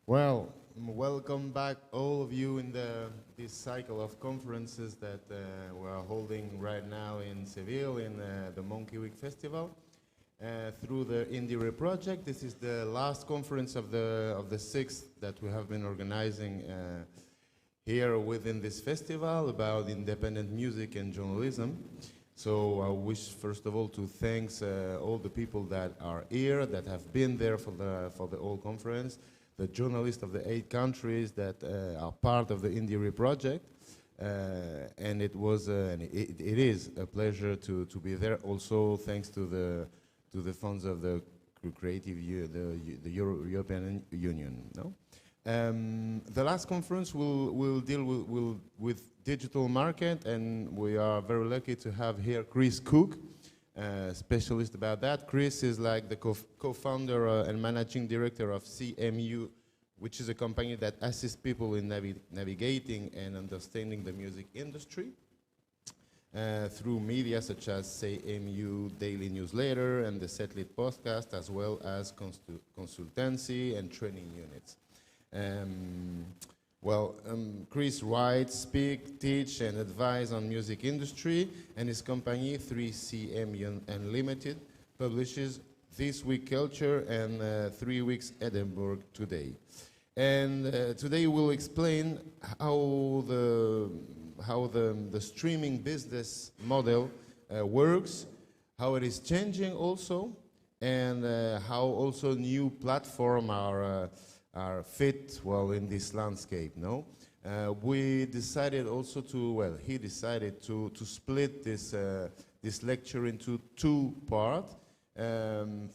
Well, welcome back all of you in this cycle of conferences that we are holding right now in Seville in the MonkeyWeek Festival through the IndieRE project. This is the last conference of the sixth that we have been organizing here within this festival about independent music and journalism. So I wish, first of all, to thank all the people that are here, that have been there for the whole conference, the journalists of the 8 countries that are part of the IndieRE project, and it was and it is a pleasure to be there. Also, thanks to the funds of the the European Union. No, the last conference will deal with digital market, and we are very lucky to have here Cooke, specialist about that. Chris is like the co-founder and managing director of CMU, which is a company that assists people in navigating and understanding the music industry through media such as CMU Daily Newsletter and the Setlit podcast, as well as consultancy and training units. Chris writes, speaks, teach, and advise on music industry, and his company, 3CM Unlimited, publishes This Week Culture and 3 Weeks Edinburgh Today. And today we'll explain how the streaming business model works, how it is changing also, and how also new platforms are fit well in this landscape. No, we decided also to he decided to split this lecture into 2 parts.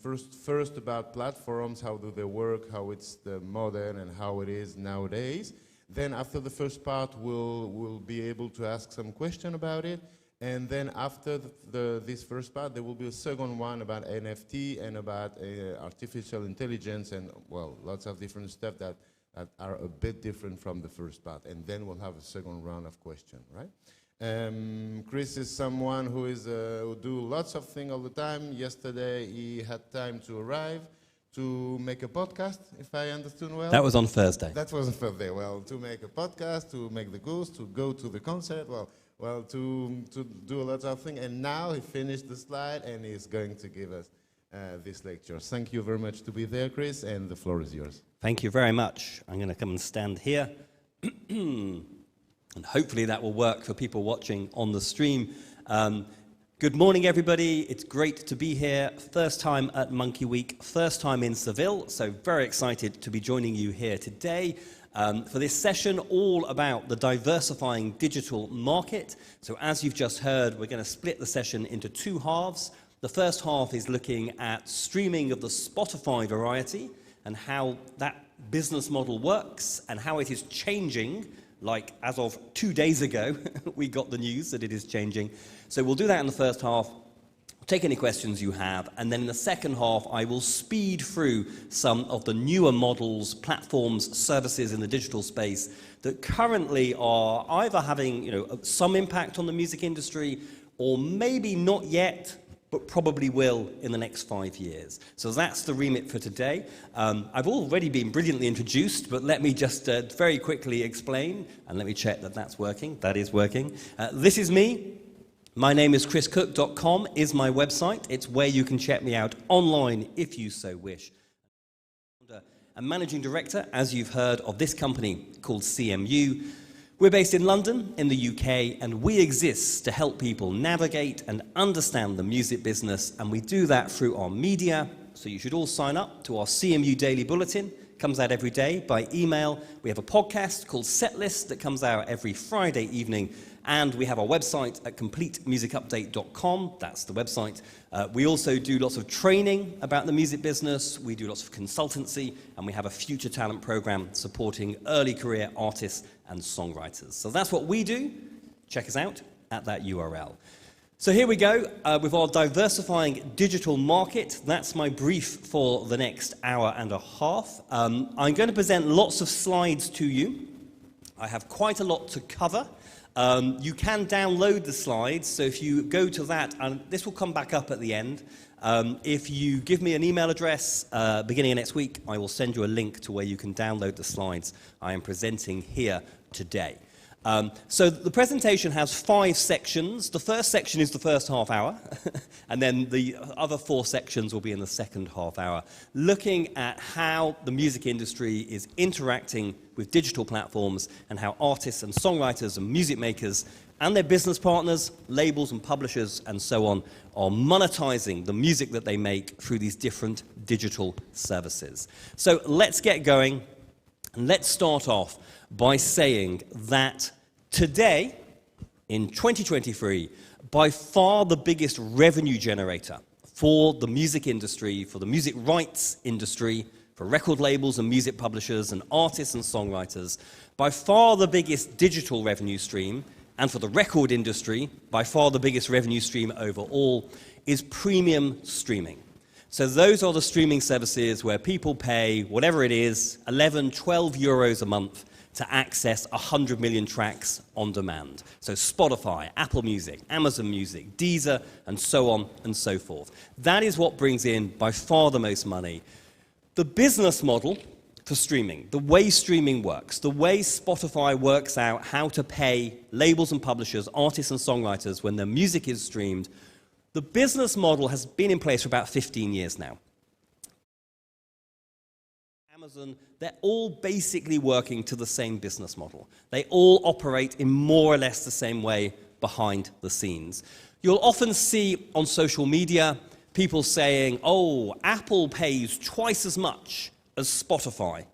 First about platforms, how do they work, how it's the modern and how it is nowadays. Then after the first part, we'll be able to ask some question about it. And then after this first part, there will be a second one about NFT and about artificial intelligence and, well, lots of different stuff that are a bit different from the first part. And then we'll have a second round of questions, right? Chris is someone who do lots of things all the time. Yesterday, he had time to arrive to make a podcast, if I understood well. That was on Thursday. That was on Thursday. Well, to make a podcast, to make the goals, to go to the concert, to do a lot of things. And now he finished the slide and he's going to give us this lecture. Thank you very much to be there, Chris, and the floor is yours. Thank you very much. I'm going to come and stand here. And hopefully that will work for people watching on the stream. Good morning, everybody. It's great to be here. First time at MonkeyWeek, first time in Seville, so very excited to be joining you here today for this session all about the diversifying digital market. So as you've just heard, we're going to split the session into 2 halves. The first half is looking at streaming of the Spotify variety and how that business model works and how it is changing. Like, as of 2 days ago, we got the news that it is changing. So we'll do that in the first half, take any questions you have, and then in the second half, I will speed through some of the newer models, platforms, services in the digital space that currently are either having, some impact on the music industry, or maybe not yet, but probably will in the next 5 years. So that's the remit for today. I've already been brilliantly introduced, but let me just very quickly explain, and let me check that that's working. That is working. This is me. My name is chriscooke.com is my website. It's where you can check me out online if you so wish. I'm managing director, as you've heard, of this company called CMU. We're based in London, in the UK, and we exist to help people navigate and understand the music business, and we do that through our media. So you should all sign up to our CMU Daily Bulletin. It comes out every day by email. We have a podcast called Setlist that comes out every Friday evening, and we have our website at completemusicupdate.com. That's the website. We also do lots of training about the music business. We do lots of consultancy, and we have a future talent program supporting early career artists and songwriters. So that's what we do. Check us out at that URL. So here we go with our diversifying digital market. That's my brief for the next hour and a half. I'm going to present lots of slides to you. I have quite a lot to cover. You can download the slides, so if you go to that, and this will come back up at the end. If you give me an email address beginning of next week, I will send you a link to where you can download the slides I am presenting here today. So the presentation has 5 sections. The first section is the first half hour, and then the other 4 sections will be in the second half hour, looking at how the music industry is interacting with digital platforms and how artists and songwriters and music makers and their business partners, labels and publishers and so on, are monetizing the music that they make through these different digital services. So let's get going, and let's start off by saying that today, in 2023, by far the biggest revenue generator for the music industry, for the music rights industry, for record labels and music publishers and artists and songwriters, by far the biggest digital revenue stream, and for the record industry, by far the biggest revenue stream overall, is premium streaming. So those are the streaming services where people pay, whatever it is, 11, 12 euros a month to access 100 million tracks on demand. So Spotify, Apple Music, Amazon Music, Deezer, and so on and so forth. That is what brings in by far the most money. The business model for streaming, the way streaming works, the way Spotify works out how to pay labels and publishers, artists and songwriters when their music is streamed, the business model has been in place for about 15 years now. Amazon, they're all basically working to the same business model. They all operate in more or less the same way behind the scenes. You'll often see on social media people saying, oh, Apple pays twice as much as Spotify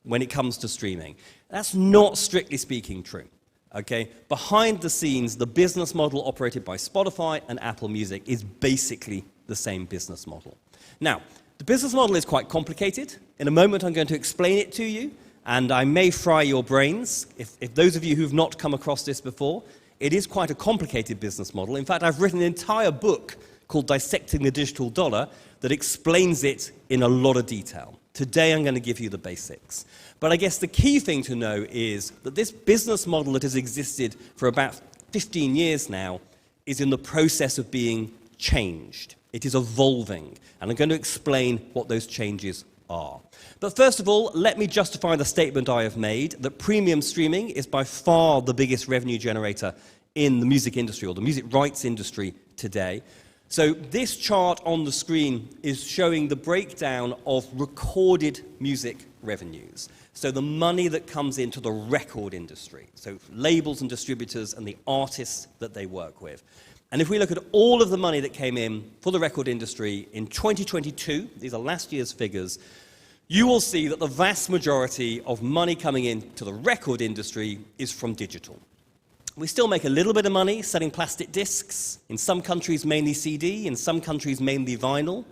when it comes to streaming. That's not strictly speaking true. Okay? Behind the scenes, the business model operated by Spotify and Apple Music is basically the same business model. Now, the business model is quite complicated. In a moment, I'm going to explain it to you, and I may fry your brains. If those of you who've not come across this before, it is quite a complicated business model. In fact, I've written an entire book called Dissecting the Digital Dollar that explains it in a lot of detail. Today, I'm going to give you the basics. But I guess the key thing to know is that this business model that has existed for about 15 years now is in the process of being changed. It is evolving, and I'm going to explain what those changes are. But first of all, let me justify the statement I have made that premium streaming is by far the biggest revenue generator in the music industry, or the music rights industry today. So this chart on the screen is showing the breakdown of recorded music revenues. So the money that comes into the record industry, so labels and distributors and the artists that they work with. And if we look at all of the money that came in for the record industry in 2022, these are last year's figures, you will see that the vast majority of money coming into the record industry is from digital. We still make a little bit of money selling plastic discs, in some countries mainly CD, in some countries mainly vinyl.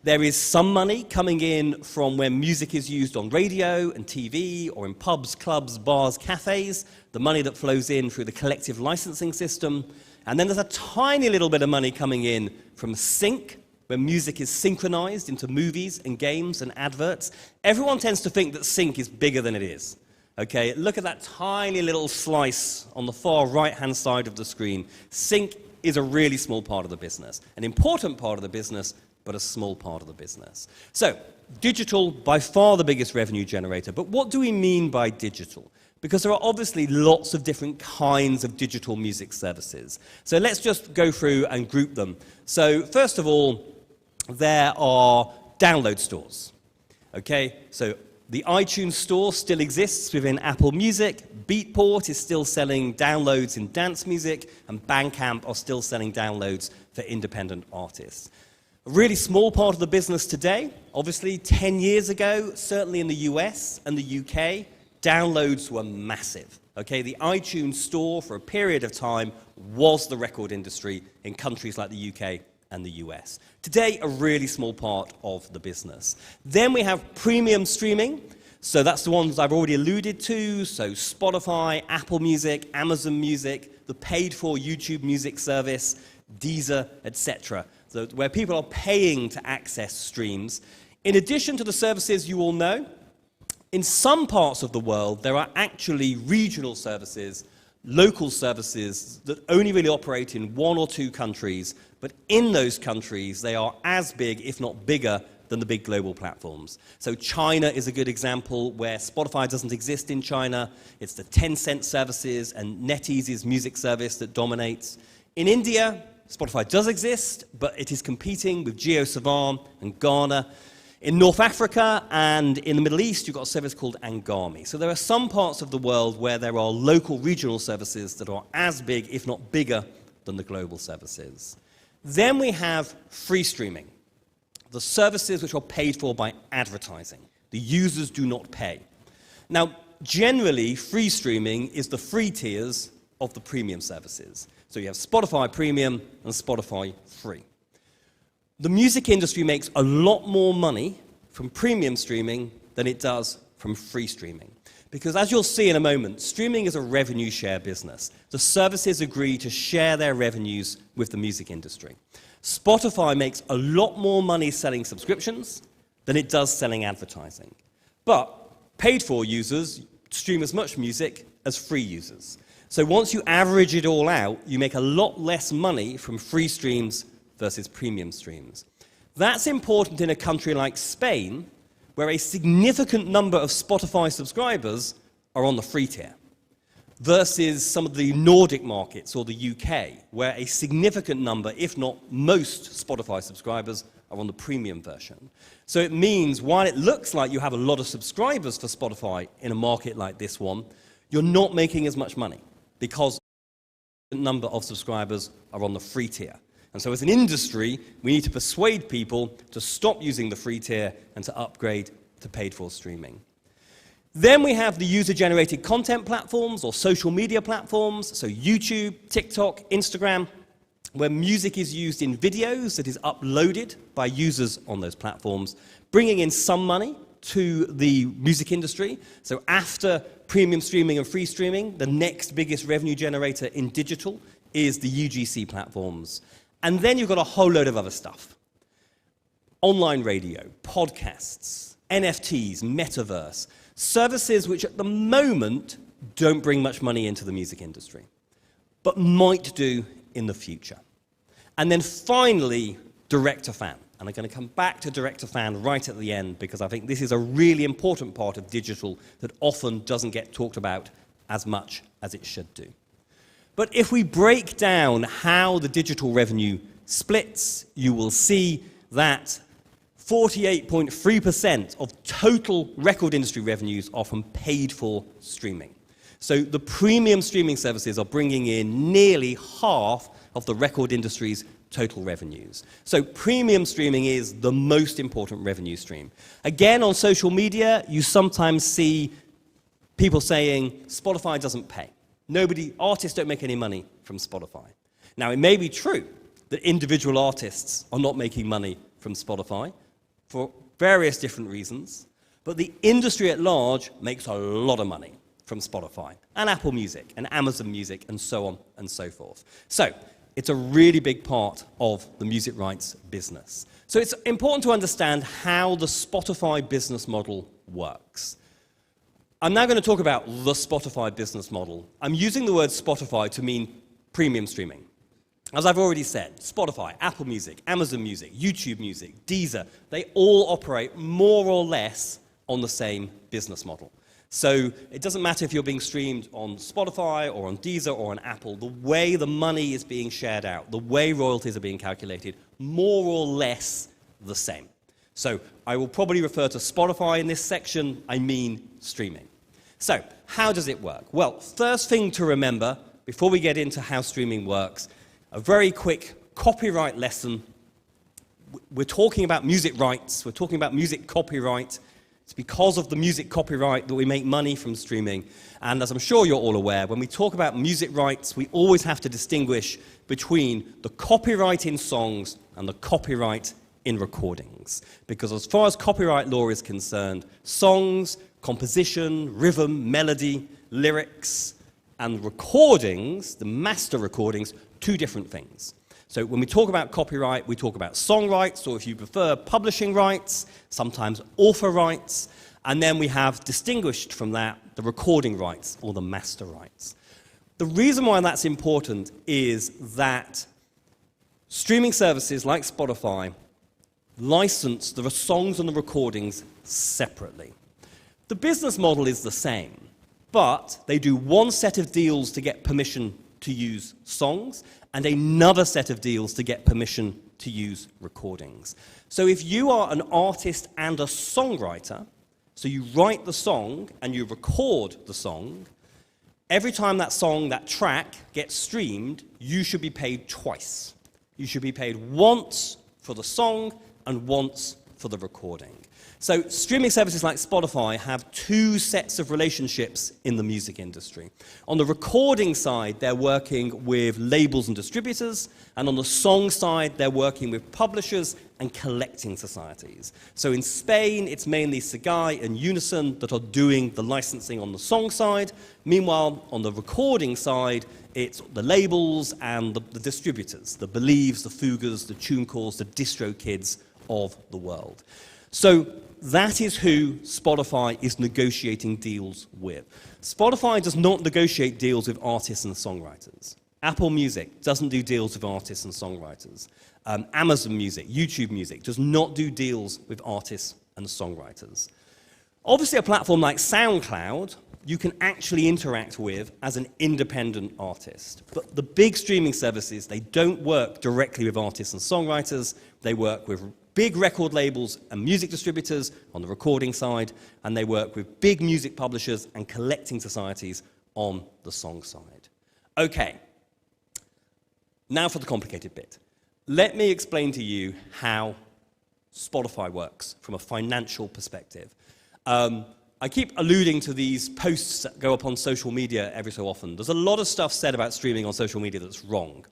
There is some money coming in from when music is used on radio and TV, or in pubs, clubs, bars, cafes, the money that flows in through the collective licensing system. And then there's a tiny little bit of money coming in from sync, when music is synchronized into movies and games and adverts. Everyone tends to think that sync is bigger than it is. Okay, look at that tiny little slice on the far right-hand side of the screen. Sync is a really small part of the business, an important part of the business, but a small part of the business. So, digital, by far the biggest revenue generator. But what do we mean by digital? Because there are obviously lots of different kinds of digital music services. So let's just go through and group them. So first of all, there are download stores. Okay, so the iTunes store still exists within Apple Music. Beatport is still selling downloads in dance music, and Bandcamp are still selling downloads for independent artists. A really small part of the business today, obviously 10 years ago, certainly in the US and the UK, downloads were massive. Okay, the iTunes store for a period of time was the record industry in countries like the UK and the US. Today, a really small part of the business. Then we have premium streaming. So that's the ones I've already alluded to. So Spotify, Apple Music, Amazon Music, the paid-for YouTube music service, Deezer, etc. So where people are paying to access streams. In addition to the services you all know, in some parts of the world, there are actually regional services local services that only really operate in 1 or 2 countries, but in those countries they are as big, if not bigger, than the big global platforms. So China is a good example where Spotify doesn't exist in China. It's the Tencent services and NetEase's music service that dominates. In India, Spotify does exist, but it is competing with JioSaavn and Ghana. In North Africa and in the Middle East, you've got a service called Angami. So there are some parts of the world where there are local regional services that are as big, if not bigger, than the global services. Then we have free streaming, the services which are paid for by advertising. The users do not pay. Now, generally, free streaming is the free tiers of the premium services. So you have Spotify Premium and Spotify Free. The music industry makes a lot more money from premium streaming than it does from free streaming. Because as you'll see in a moment, streaming is a revenue share business. The services agree to share their revenues with the music industry. Spotify makes a lot more money selling subscriptions than it does selling advertising. But paid-for users stream as much music as free users. So once you average it all out, you make a lot less money from free streams versus premium streams. That's important in a country like Spain, where a significant number of Spotify subscribers are on the free tier, versus some of the Nordic markets or the UK, where a significant number, if not most, Spotify subscribers are on the premium version. So it means while it looks like you have a lot of subscribers for Spotify in a market like this one, you're not making as much money because a number of subscribers are on the free tier. And so as an industry, we need to persuade people to stop using the free tier and to upgrade to paid-for streaming. Then we have the user-generated content platforms or social media platforms, so YouTube, TikTok, Instagram, where music is used in videos that is uploaded by users on those platforms, bringing in some money to the music industry. So after premium streaming and free streaming, the next biggest revenue generator in digital is the UGC platforms. And then you've got a whole load of other stuff. Online radio, podcasts, NFTs, metaverse, services which at the moment don't bring much money into the music industry, but might do in the future. And then finally, direct-to-fan. And I'm going to come back to direct-to-fan right at the end because I think this is a really important part of digital that often doesn't get talked about as much as it should do. But if we break down how the digital revenue splits, you will see that 48.3% of total record industry revenues are from paid-for streaming. So the premium streaming services are bringing in nearly half of the record industry's total revenues. So premium streaming is the most important revenue stream. Again, on social media, you sometimes see people saying Spotify doesn't pay. Artists don't make any money from Spotify. Now, it may be true that individual artists are not making money from Spotify for various different reasons, but the industry at large makes a lot of money from Spotify and Apple Music and Amazon Music and so on and so forth. So it's a really big part of the music rights business. So it's important to understand how the Spotify business model works. I'm now going to talk about the Spotify business model. I'm using the word Spotify to mean premium streaming. As I've already said, Spotify, Apple Music, Amazon Music, YouTube Music, Deezer, they all operate more or less on the same business model. So it doesn't matter if you're being streamed on Spotify or on Deezer or on Apple, the way the money is being shared out, the way royalties are being calculated, more or less the same. So I will probably refer to Spotify in this section, I mean streaming. So how does it work? Well, first thing to remember, before we get into how streaming works, a very quick copyright lesson. We're talking about music rights, we're talking about music copyright. It's because of the music copyright that we make money from streaming. And as I'm sure you're all aware, when we talk about music rights, we always have to distinguish between the copyright in songs and the copyright in recordings. Because as far as copyright law is concerned, songs, composition, rhythm, melody, lyrics, and recordings, the master recordings, two different things. So when we talk about copyright, we talk about song rights, or if you prefer, publishing rights, sometimes author rights, and then we have distinguished from that the recording rights or the master rights. The reason why that's important is that streaming services like Spotify license the songs and the recordings separately. The business model is the same, but they do one set of deals to get permission to use songs and another set of deals to get permission to use recordings. So if you are an artist and a songwriter, so you write the song and you record the song, every time that song, that track gets streamed, you should be paid twice. You should be paid once for the song and once for the recording. So streaming services like Spotify have two sets of relationships in the music industry. On the recording side, they're working with labels and distributors, and on the song side, they're working with publishers and collecting societies. So in Spain, it's mainly Segai and Unison that are doing the licensing on the song side. Meanwhile, on the recording side, it's the labels and the distributors, the Believes, the Fugas, the TuneCores, the DistroKids of the world. So that is who Spotify is negotiating deals with. Spotify does not negotiate deals with artists and songwriters. Apple Music doesn't do deals with artists and songwriters. Amazon Music, YouTube Music does not do deals with artists and songwriters. Obviously, a platform like SoundCloud, you can actually interact with as an independent artist. But the big streaming services, they don't work directly with artists and songwriters. They work with big record labels and music distributors on the recording side, and they work with big music publishers and collecting societies on the song side. Okay, now for the complicated bit. Let me explain to you how Spotify works from a financial perspective. I keep alluding to these posts that go up on social media every so often. There's a lot of stuff said about streaming on social media that's wrong.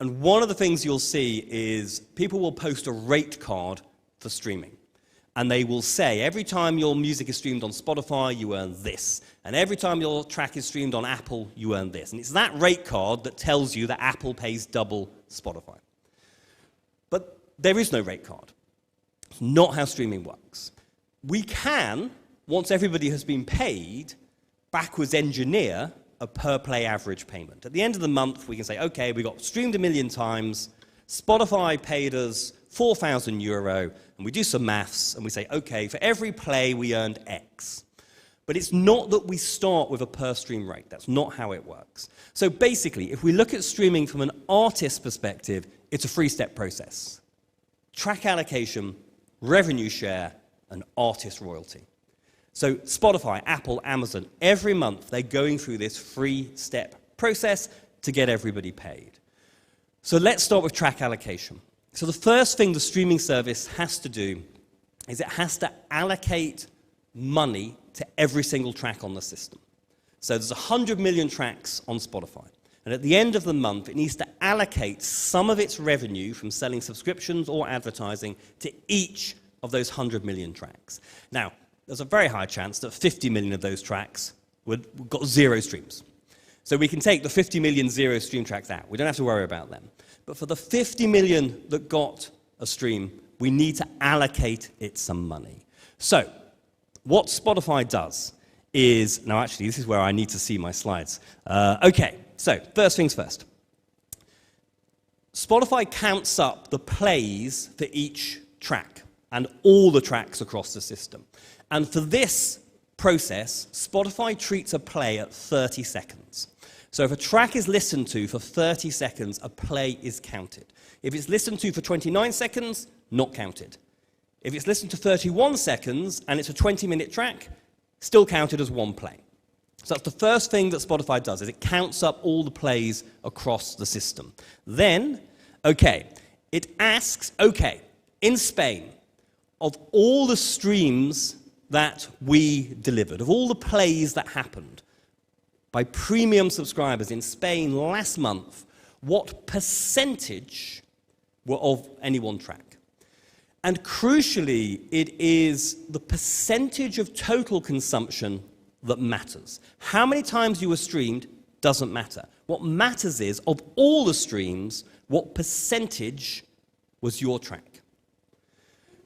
And one of the things you'll see is people will post a rate card for streaming. And they will say, every time your music is streamed on Spotify, you earn this. And every time your track is streamed on Apple, you earn this. And it's that rate card that tells you that Apple pays double Spotify. But there is no rate card. It's not how streaming works. We can, once everybody has been paid, backwards engineer a per-play average payment. At the end of the month, we can say, okay, we got streamed 1 million times, Spotify paid us €4,000, and we do some maths, and we say, okay, for every play, we earned X. But it's not that we start with a per-stream rate. That's not how it works. So basically, if we look at streaming from an artist perspective, it's a three-step process. Track allocation, revenue share, and artist royalty. So Spotify, Apple, Amazon, every month they're going through this three-step process to get everybody paid. So let's start with track allocation. So the first thing the streaming service has to do is it has to allocate money to every single track on the system. So there's 100 million tracks on Spotify. And at the end of the month, it needs to allocate some of its revenue from selling subscriptions or advertising to each of those 100 million tracks. Now, there's a very high chance that 50 million of those tracks got 0 streams. So we can take the 50 million 0 stream tracks out. We don't have to worry about them. But for the 50 million that got a stream, we need to allocate it some money. So what Spotify does is, now actually this is where I need to see my slides. Okay, so first things first. Spotify counts up the plays for each track and all the tracks across the system. And for this process, Spotify treats a play at 30 seconds. So if a track is listened to for 30 seconds, a play is counted. If it's listened to for 29 seconds, not counted. If it's listened to 31 seconds and it's a 20-minute track, still counted as one play. So that's the first thing that Spotify does, is it counts up all the plays across the system. Then, okay, it asks, okay, in Spain, of all the streams that we delivered, of all the plays that happened by premium subscribers in Spain last month, what percentage were of any one track? And crucially, it is the percentage of total consumption that matters. How many times you were streamed doesn't matter. What matters is, of all the streams, what percentage was your track?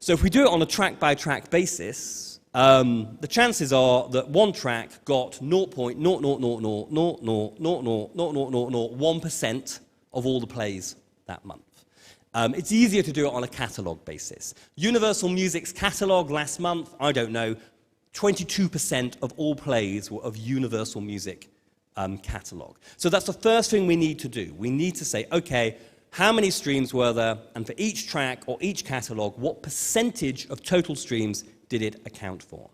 So if we do it on a track-by-track basis, the chances are that one track got 0.00000000001% of all the plays that month. It's easier to do it on a catalogue basis. Universal Music's catalogue last month, I don't know, 22% of all plays were of Universal Music catalogue. So that's the first thing we need to do. We need to say, okay, how many streams were there, and for each track or each catalogue, what percentage of total streams did it account for?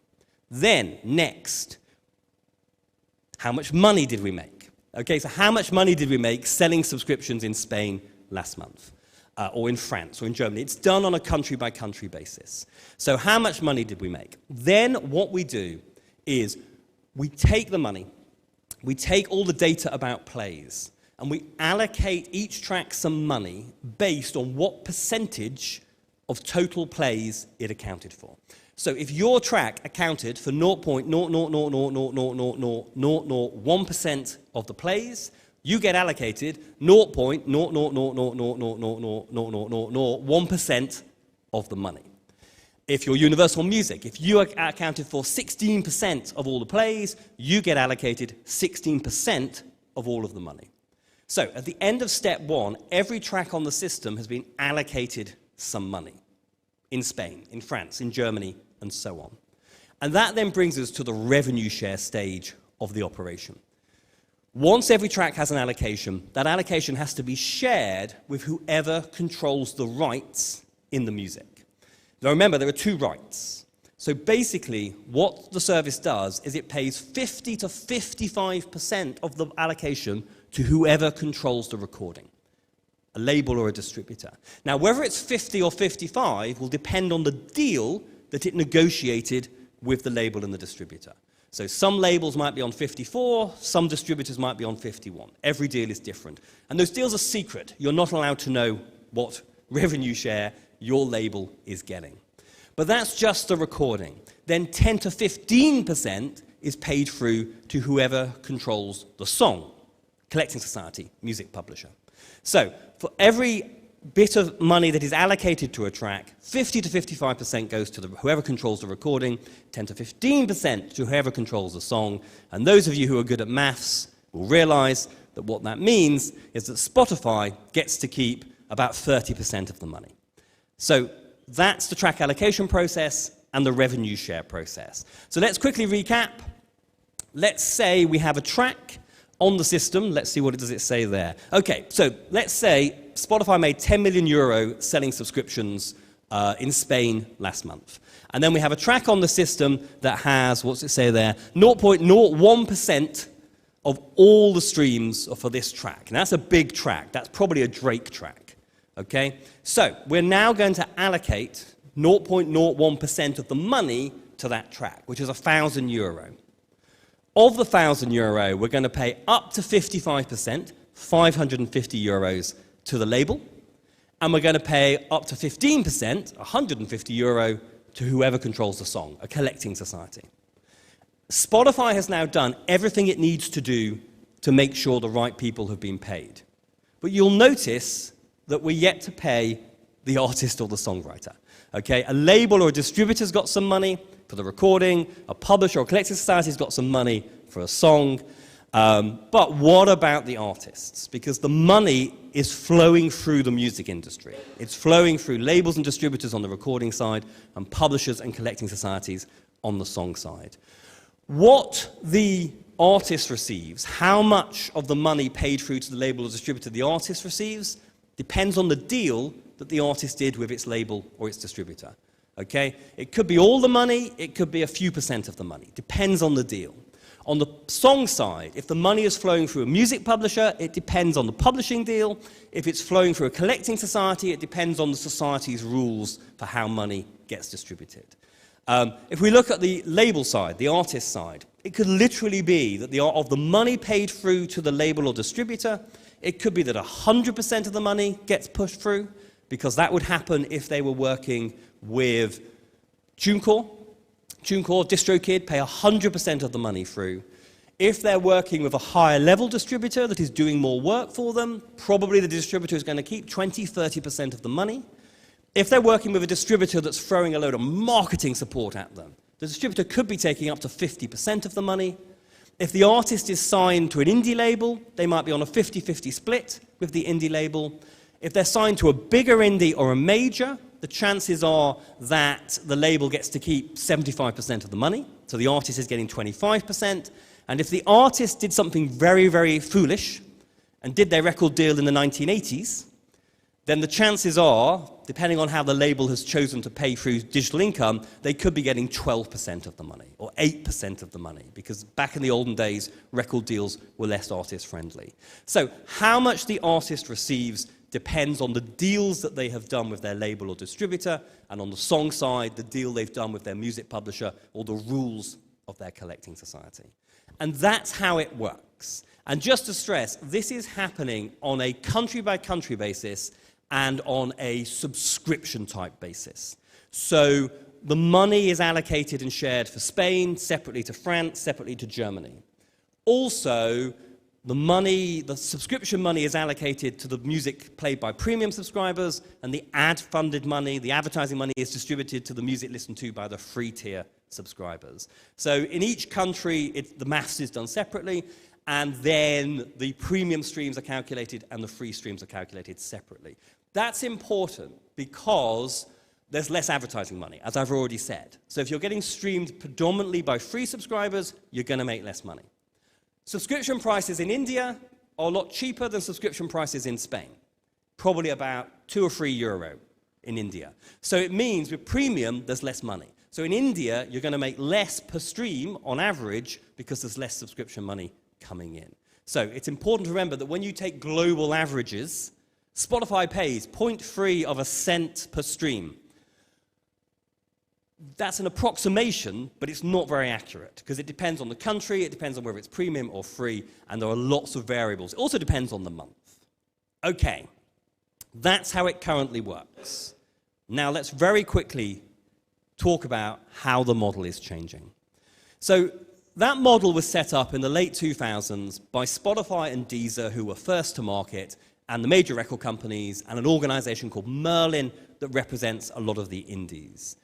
Then, next, how much money did we make? Okay, so how much money did we make selling subscriptions in Spain last month? Or in France, or in Germany. It's done on a country-by-country basis. So how much money did we make? Then what we do is we take the money, we take all the data about plays, and we allocate each track some money based on what percentage of total plays it accounted for. So if your track accounted for 0.000000001% of the plays, you get allocated 0.000000001% of the money. If you're Universal Music, if you accounted for 16% of all the plays, you get allocated 16% of all of the money. So at the end of step one, every track on the system has been allocated some money in Spain, in France, in Germany, and so on. And that then brings us to the revenue share stage of the operation. Once every track has an allocation, that allocation has to be shared with whoever controls the rights in the music. Now remember, there are two rights. So basically, what the service does is it pays 50 to 55% of the allocation to whoever controls the recording, a label or a distributor. Now, whether it's 50 or 55 will depend on the deal that it negotiated with the label and the distributor. So some labels might be on 54, some distributors might be on 51. Every deal is different. And those deals are secret. You're not allowed to know what revenue share your label is getting. But that's just the recording. Then 10 to 15% is paid through to whoever controls the song, collecting society, music publisher. So for every bit of money that is allocated to a track, 50 to 55% goes to whoever controls the recording, 10 to 15% to whoever controls the song, and those of you who are good at maths will realize that what that means is that Spotify gets to keep about 30% of the money. So that's the track allocation process and the revenue share process. So let's quickly recap. Let's say we have a track on the system. Let's see what does it say there. Okay, so let's say Spotify made 10 million euro selling subscriptions in Spain last month. And then we have a track on the system that has, what's it say there, 0.01% of all the streams for this track. And that's a big track. That's probably a Drake track. Okay? So we're now going to allocate 0.01% of the money to that track, which is €1,000. Of the €1,000, we're going to pay up to 55%, €550 to the label, and we're going to pay up to 15%, €150 to whoever controls the song, a collecting society. Spotify has now done everything it needs to do to make sure the right people have been paid. But you'll notice that we're yet to pay the artist or the songwriter. Okay, a label or a distributor's got some money for the recording, a publisher or collecting society's got some money for a song, but what about the artists? Because the money is flowing through the music industry. It's flowing through labels and distributors on the recording side and publishers and collecting societies on the song side. What the artist receives, how much of the money paid through to the label or distributor the artist receives, depends on the deal that the artist did with its label or its distributor. Okay? It could be all the money, it could be a few percent of the money. Depends on the deal. On the song side, if the money is flowing through a music publisher, it depends on the publishing deal. If it's flowing through a collecting society, it depends on the society's rules for how money gets distributed. If we look at the label side, the artist side, it could literally be that of the money paid through to the label or distributor, it could be that 100% of the money gets pushed through, because that would happen if they were working with TuneCore. TuneCore, DistroKid, pay 100% of the money through. If they're working with a higher level distributor that is doing more work for them, probably the distributor is going to keep 20, 30% of the money. If they're working with a distributor that's throwing a load of marketing support at them the distributor could be taking up to 50% of the money. If the artist is signed to an indie label, they might be on a 50-50 split with the indie label. If they're signed to a bigger indie or a major, the chances are that the label gets to keep 75% of the money, so the artist is getting 25%. And if the artist did something very, very foolish and did their record deal in the 1980s, then the chances are, depending on how the label has chosen to pay through digital income, they could be getting 12% of the money or 8% of the money, because back in the olden days, record deals were less artist-friendly. So how much the artist receives depends on the deals that they have done with their label or distributor, and on the song side, the deal they've done with their music publisher or the rules of their collecting society. And that's how it works. And just to stress, this is happening on a country-by-country basis and on a subscription-type basis. So the money is allocated and shared for Spain, separately to France, separately to Germany. Also, the subscription money is allocated to the music played by premium subscribers, and the ad-funded money, the advertising money, is distributed to the music listened to by the free-tier subscribers. So in each country, the maths is done separately, and then the premium streams are calculated and the free streams are calculated separately. That's important because there's less advertising money, as I've already said. So if you're getting streamed predominantly by free subscribers, you're going to make less money. Subscription prices in India are a lot cheaper than subscription prices in Spain, probably about €2 or €3 in India. So it means with premium, there's less money. So in India, you're going to make less per stream on average because there's less subscription money coming in. So it's important to remember that when you take global averages, Spotify pays 0.3 of a cent per stream. That's an approximation, but it's not very accurate because it depends on the country, it depends on whether it's premium or free, and there are lots of variables. It also depends on the month. Okay, that's how it currently works. Now let's very quickly talk about how the model is changing. So that model was set up in the late 2000s by Spotify and Deezer, who were first to market, and the major record companies, and an organization called Merlin that represents a lot of the indies.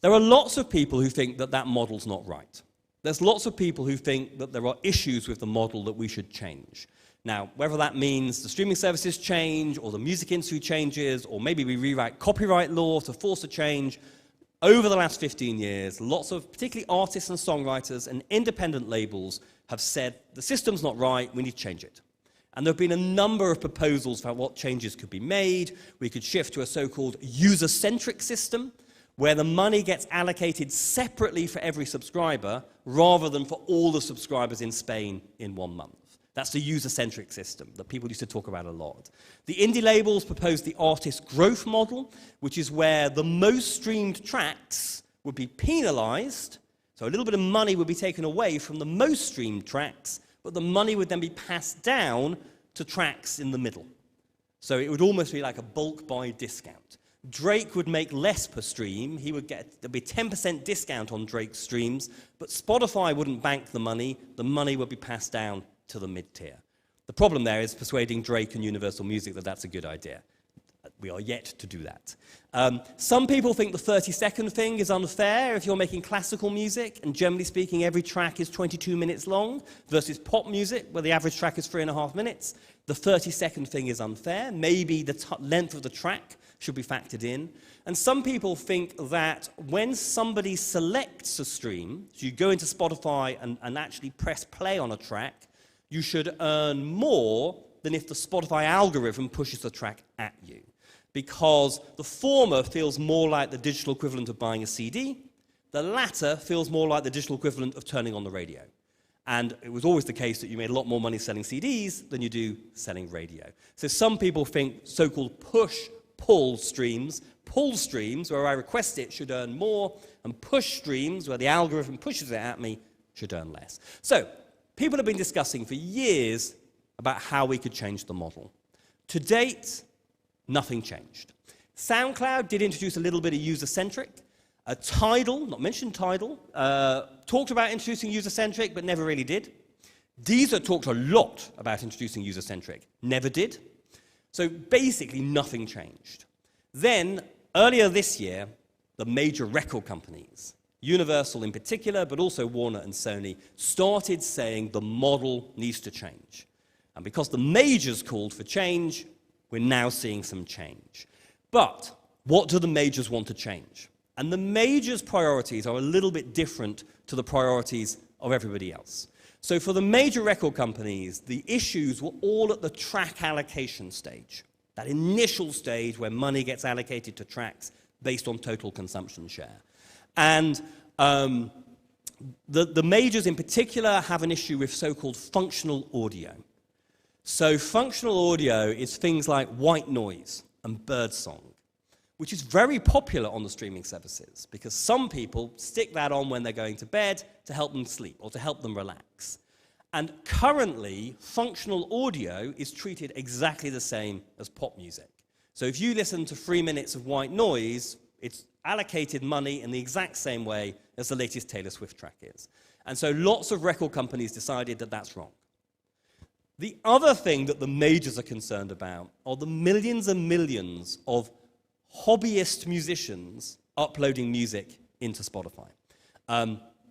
There are lots of people who think that that model's not right. There's lots of people who think that there are issues with the model that we should change. Now, whether that means the streaming services change, or the music industry changes, or maybe we rewrite copyright law to force a change, over the last 15 years, lots of particularly artists and songwriters and independent labels have said the system's not right, we need to change it. And there have been a number of proposals for what changes could be made. We could shift to a so-called user-centric system, where the money gets allocated separately for every subscriber rather than for all the subscribers in Spain in 1 month. That's the user-centric system that people used to talk about a lot. The indie labels proposed the artist growth model, which is where the most streamed tracks would be penalized, so a little bit of money would be taken away from the most streamed tracks, but the money would then be passed down to tracks in the middle. So it would almost be like a bulk buy discount. Drake would make less per stream. There'd be a 10% discount on Drake's streams, but Spotify wouldn't bank the money. The money would be passed down to the mid-tier. The problem there is persuading Drake and Universal Music that that's a good idea. We are yet to do that. Some people think the 30-second thing is unfair if you're making classical music, and generally speaking, every track is 22 minutes long, versus pop music, where the average track is 3.5 minutes. The 30-second thing is unfair. Maybe the length of the track should be factored in. And some people think that when somebody selects a stream, so you go into Spotify and actually press play on a track, you should earn more than if the Spotify algorithm pushes the track at you. Because the former feels more like the digital equivalent of buying a CD, the latter feels more like the digital equivalent of turning on the radio. And it was always the case that you made a lot more money selling CDs than you do selling radio. So some people think so-called push-pull streams, where I request it, should earn more, and push streams, where the algorithm pushes it at me, should earn less. So people have been discussing for years about how we could change the model. To date, nothing changed. SoundCloud did introduce a little bit of user-centric. Tidal, not mentioned Tidal, talked about introducing user-centric, but never really did. Deezer talked a lot about introducing user-centric, never did. So basically, nothing changed. Then, earlier this year, the major record companies, Universal in particular, but also Warner and Sony, started saying the model needs to change. And because the majors called for change, we're now seeing some change. But what do the majors want to change? And the majors' priorities are a little bit different to the priorities of everybody else. So for the major record companies, the issues were all at the track allocation stage, that initial stage where money gets allocated to tracks based on total consumption share. And the majors in particular have an issue with so-called functional audio. So functional audio is things like white noise and birdsong, which is very popular on the streaming services because some people stick that on when they're going to bed to help them sleep or to help them relax. And currently, functional audio is treated exactly the same as pop music. So if you listen to 3 minutes of white noise, it's allocated money in the exact same way as the latest Taylor Swift track is. And so lots of record companies decided that that's wrong. The other thing that the majors are concerned about are the millions and millions of hobbyist musicians uploading music into Spotify.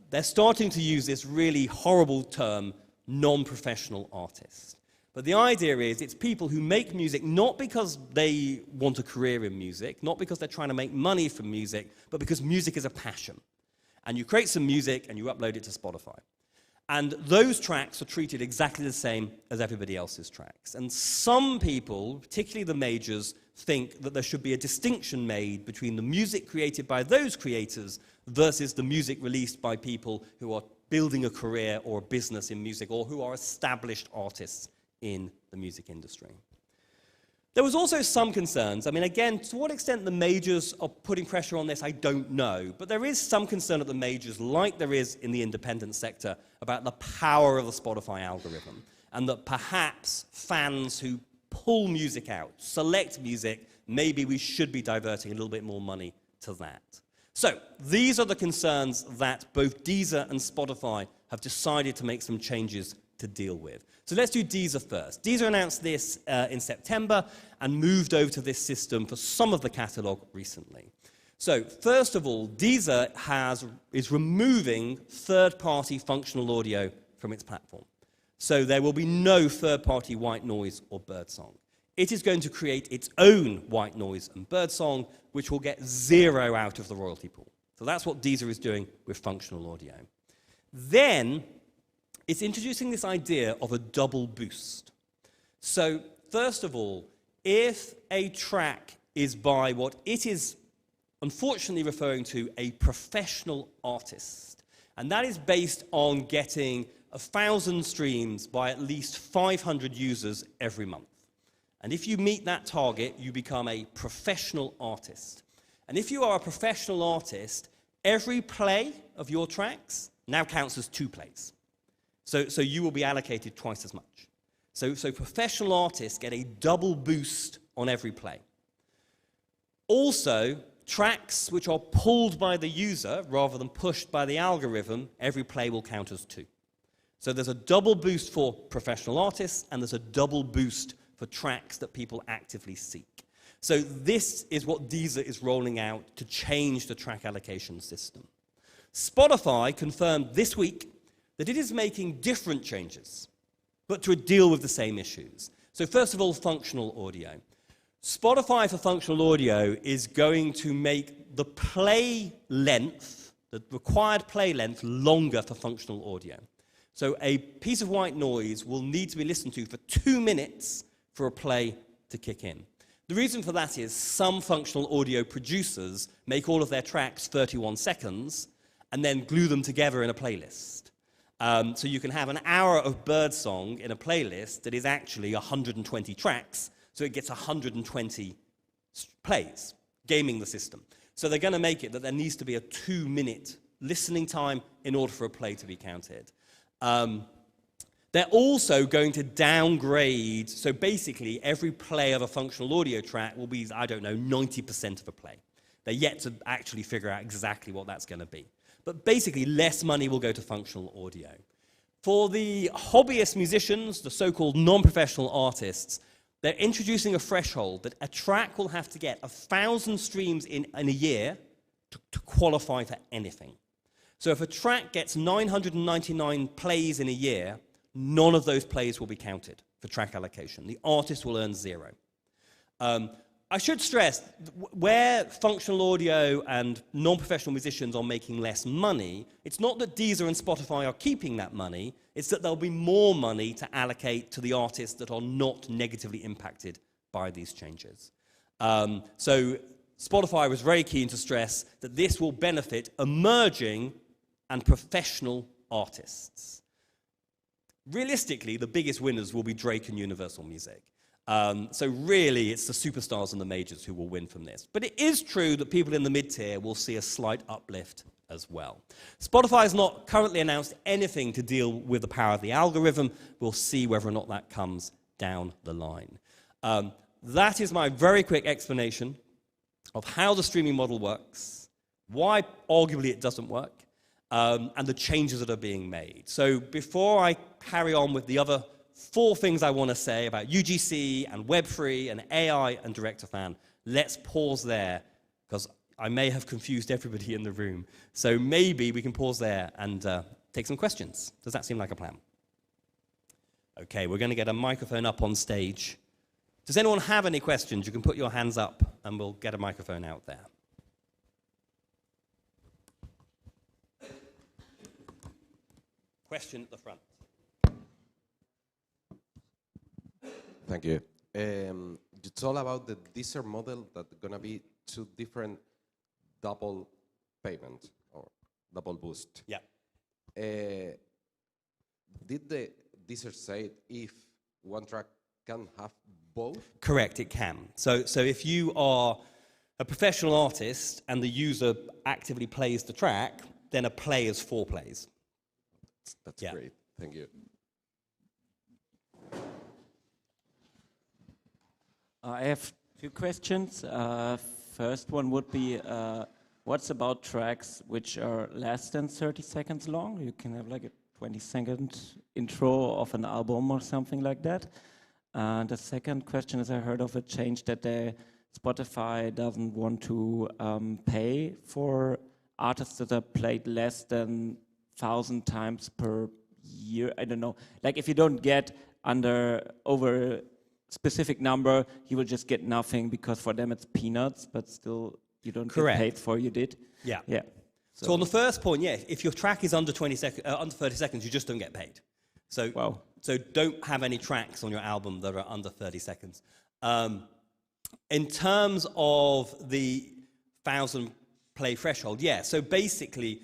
They're starting to use this really horrible term, non-professional artist. But the idea is it's people who make music not because they want a career in music, not because they're trying to make money from music, but because music is a passion. And you create some music and you upload it to Spotify. And those tracks are treated exactly the same as everybody else's tracks. And some people, particularly the majors, think that there should be a distinction made between the music created by those creators versus the music released by people who are building a career or a business in music or who are established artists in the music industry. There was also some concerns. I mean, again, to what extent the majors are putting pressure on this, I don't know. But there is some concern at the majors, like there is in the independent sector, about the power of the Spotify algorithm, and that perhaps fans who pull music out, select music, maybe we should be diverting a little bit more money to that. So these are the concerns that both Deezer and Spotify have decided to make some changes to deal with. So let's do Deezer first. Deezer announced this in September and moved over to this system for some of the catalog recently. So first of all, Deezer is removing third-party functional audio from its platform. So there will be no third-party white noise or birdsong. It is going to create its own white noise and birdsong, which will get 0 out of the royalty pool. So that's what Deezer is doing with functional audio. Then it's introducing this idea of a double boost. So first of all, if a track is by what it is unfortunately referring to a professional artist, and that is based on getting 1,000 streams by at least 500 users every month. And if you meet that target, you become a professional artist. And if you are a professional artist, every play of your tracks now counts as 2 plays. So you will be allocated twice as much. So professional artists get a double boost on every play. Also, tracks which are pulled by the user rather than pushed by the algorithm, every play will count as 2. So there's a double boost for professional artists, and there's a double boost for tracks that people actively seek. So this is what Deezer is rolling out to change the track allocation system. Spotify confirmed this week that it is making different changes, but to deal with the same issues. So first of all, functional audio. Spotify for functional audio is going to make the play length, the required play length, longer for functional audio. So a piece of white noise will need to be listened to for 2 minutes for a play to kick in. The reason for that is some functional audio producers make all of their tracks 31 seconds and then glue them together in a playlist. So you can have an hour of birdsong in a playlist that is actually 120 tracks, so it gets 120 plays, gaming the system. So they're going to make it that there needs to be a 2-minute listening time in order for a play to be counted. They're also going to downgrade, so basically every play of a functional audio track will be, 90% of a play. They're yet to actually figure out exactly what that's going to be. But basically, less money will go to functional audio. For the hobbyist musicians, the so-called non-professional artists, they're introducing a threshold that a track will have to get 1,000 streams in a year to qualify for anything. So if a track gets 999 plays in a year, none of those plays will be counted for track allocation. The artist will earn 0. I should stress, where functional audio and non-professional musicians are making less money, it's not that Deezer and Spotify are keeping that money, it's that there'll be more money to allocate to the artists that are not negatively impacted by these changes. So Spotify was very keen to stress that this will benefit emerging and professional artists. Realistically, the biggest winners will be Drake and Universal Music. So really, it's the superstars and the majors who will win from this. But it is true that people in the mid-tier will see a slight uplift as well. Spotify has not currently announced anything to deal with the power of the algorithm. We'll see whether or not that comes down the line. That is my very quick explanation of how the streaming model works, why arguably it doesn't work, and the changes that are being made. So before I carry on with the other 4 things I want to say about UGC and Web3 and AI and Direct-to-Fan, let's pause there, because I may have confused everybody in the room. So maybe we can pause there and take some questions. Does that seem like a plan? Okay, we're going to get a microphone up on stage. Does anyone have any questions? You can put your hands up and we'll get a microphone out there. Question at the front. Thank you. You told about the Deezer model that's going to be 2 different double payment or double boost. Yeah. Did the Deezer say if one track can have both? Correct, it can. So if you are a professional artist and the user actively plays the track, then a play is 4 plays. That's yeah. Great. Thank you. I have 2 questions. First one would be, what's about tracks which are less than 30 seconds long? You can have like a 20-second intro of an album or something like that. The second question is, I heard of a change that Spotify doesn't want to pay for artists that are played less than 1,000 times per year. I don't know. Like if you don't get over specific number, you will just get nothing, because for them it's peanuts, but still you don't Correct. get paid for you did. Yeah. Yeah. So on the first point, yeah, if your track is under 30 seconds, you just don't get paid. So wow. So don't have any tracks on your album that are under 30 seconds. In terms of the 1,000 play threshold, yeah. So basically,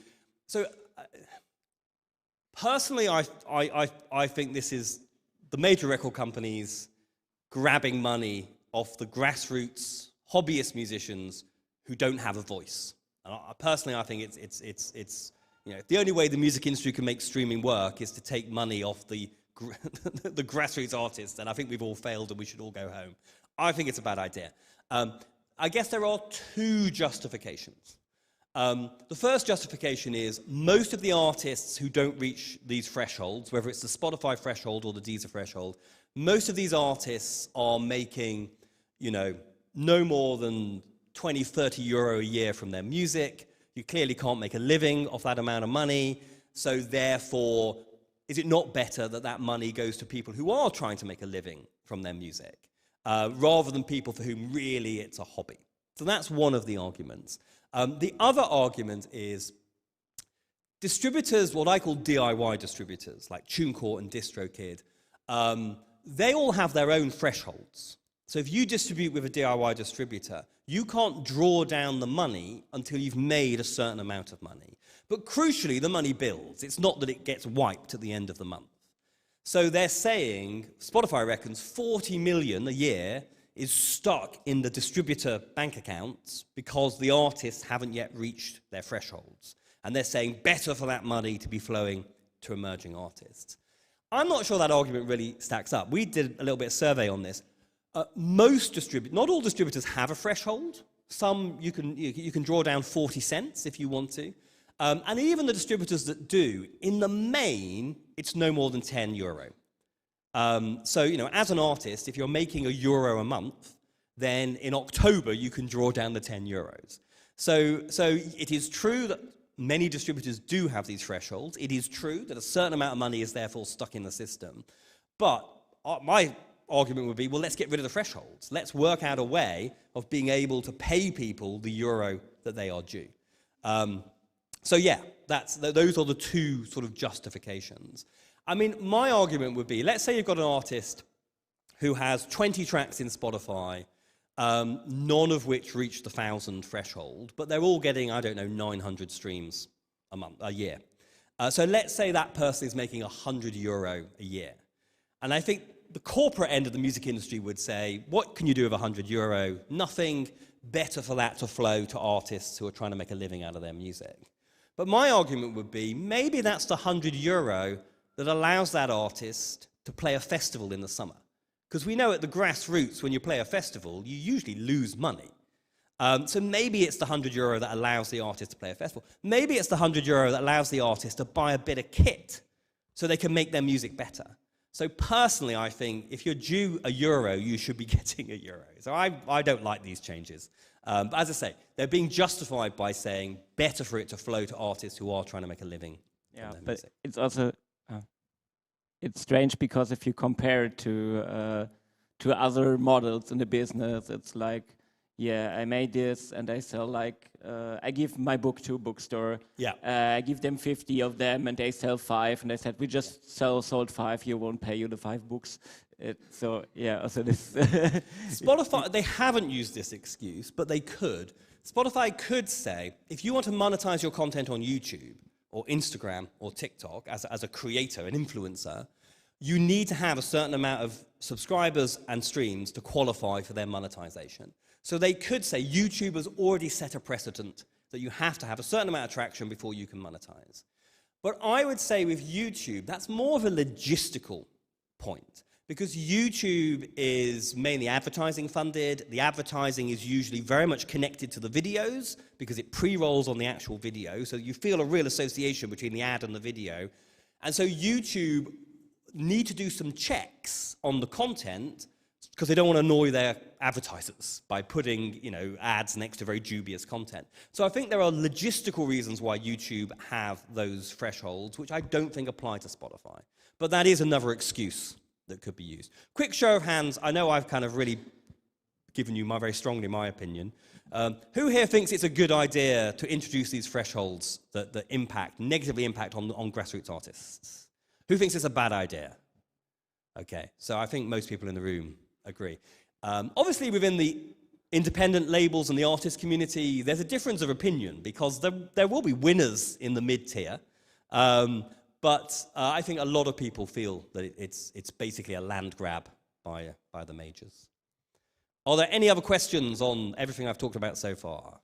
personally, I think this is the major record companies grabbing money off the grassroots hobbyist musicians who don't have a voice. And personally, I think it's the only way the music industry can make streaming work is to take money off the grassroots artists, and I think we've all failed and we should all go home. I think it's a bad idea. I guess there are 2 justifications. The first justification is most of the artists who don't reach these thresholds, whether it's the Spotify threshold or the Deezer threshold, most of these artists are making, no more than 20, 30 euro a year from their music. You clearly can't make a living off that amount of money. So therefore, is it not better that that money goes to people who are trying to make a living from their music, rather than people for whom really it's a hobby? So that's one of the arguments. The other argument is distributors, what I call DIY distributors, like TuneCore and DistroKid, they all have their own thresholds. So if you distribute with a DIY distributor, you can't draw down the money until you've made a certain amount of money. But crucially, the money builds. It's not that it gets wiped at the end of the month. So they're saying, Spotify reckons 40 million a year is stuck in the distributor bank accounts because the artists haven't yet reached their thresholds. And they're saying better for that money to be flowing to emerging artists. I'm not sure that argument really stacks up. We did a little bit of survey on this. Not all distributors have a threshold. Some you can draw down 40 cents if you want to. And even the distributors that do, in the main, it's no more than 10 euro. So, as an artist, if you're making €1 a month, then in October you can draw down the 10 euros. So it is true that many distributors do have these thresholds. It is true that a certain amount of money is therefore stuck in the system. But my argument would be, well, let's get rid of the thresholds. Let's work out a way of being able to pay people the euro that they are due. So yeah, those are the two sort of justifications. I mean, my argument would be, let's say you've got an artist who has 20 tracks in Spotify, none of which reach the 1,000 threshold, but they're all getting, I don't know, 900 streams a year. So let's say that person is making €100 a year. And I think the corporate end of the music industry would say, what can you do with €100? Nothing. Better for that to flow to artists who are trying to make a living out of their music. But my argument would be, maybe that's the €100 that allows that artist to play a festival in the summer. Because we know at the grassroots, when you play a festival, you usually lose money. So maybe it's the €100 that allows the artist to play a festival. Maybe it's the €100 that allows the artist to buy a bit of kit so they can make their music better. So personally, I think if you're due €1, you should be getting €1. So I don't like these changes. But as I say, they're being justified by saying better for it to flow to artists who are trying to make a living. Yeah, but it's also it's strange because if you compare it to other models in the business, it's like, yeah, I made this and I sell like, I give my book to a bookstore. Yeah. I give them 50 of them and they sell 5. And they said, we just sold 5, you won't pay you the 5 books. So, yeah, also this. Spotify, they haven't used this excuse, but they could. Spotify could say, if you want to monetize your content on YouTube or Instagram or TikTok as a creator, an influencer, you need to have a certain amount of subscribers and streams to qualify for their monetization. So they could say YouTube has already set a precedent that you have to have a certain amount of traction before you can monetize. But I would say with YouTube, that's more of a logistical point because YouTube is mainly advertising funded. The advertising is usually very much connected to the videos because it pre-rolls on the actual video. So you feel a real association between the ad and the video. And so YouTube need to do some checks on the content because they don't want to annoy their advertisers by putting, ads next to very dubious content. So I think there are logistical reasons why YouTube have those thresholds, which I don't think apply to Spotify. But that is another excuse that could be used. Quick show of hands. I know I've kind of really given you very strongly my opinion. Who here thinks it's a good idea to introduce these thresholds that negatively impact on grassroots artists? Who thinks it's a bad idea? Okay, so I think most people in the room agree. Obviously, within the independent labels and the artist community, there's a difference of opinion because there will be winners in the mid-tier. But I think a lot of people feel that it's basically a land grab by the majors. Are there any other questions on everything I've talked about so far?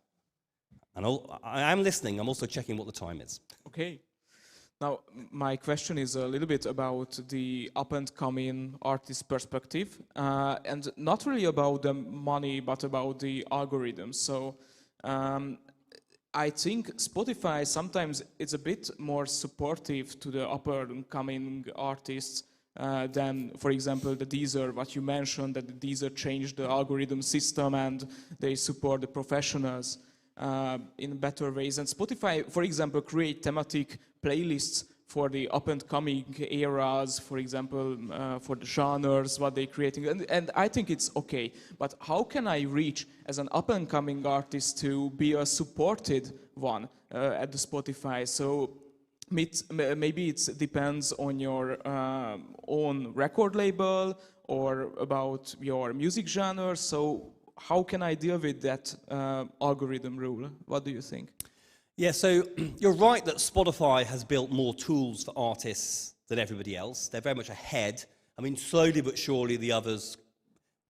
And I am listening. I'm also checking what the time is. Okay. Now, my question is a little bit about the up-and-coming artist perspective, and not really about the money, but about the algorithms. So I think Spotify sometimes is a bit more supportive to the up-and-coming artists than, for example, the Deezer, what you mentioned, that the Deezer changed the algorithm system and they support the professionals in better ways. And Spotify, for example, create thematic playlists for the up-and-coming eras, for example, for the genres, what they're creating. And I think it's okay. But how can I reach, as an up-and-coming artist, to be a supported one at the Spotify? So maybe it depends on your own record label or about your music genre. So how can I deal with that algorithm rule? What do you think? Yeah, so you're right that Spotify has built more tools for artists than everybody else. They're very much ahead. I mean, slowly but surely the others,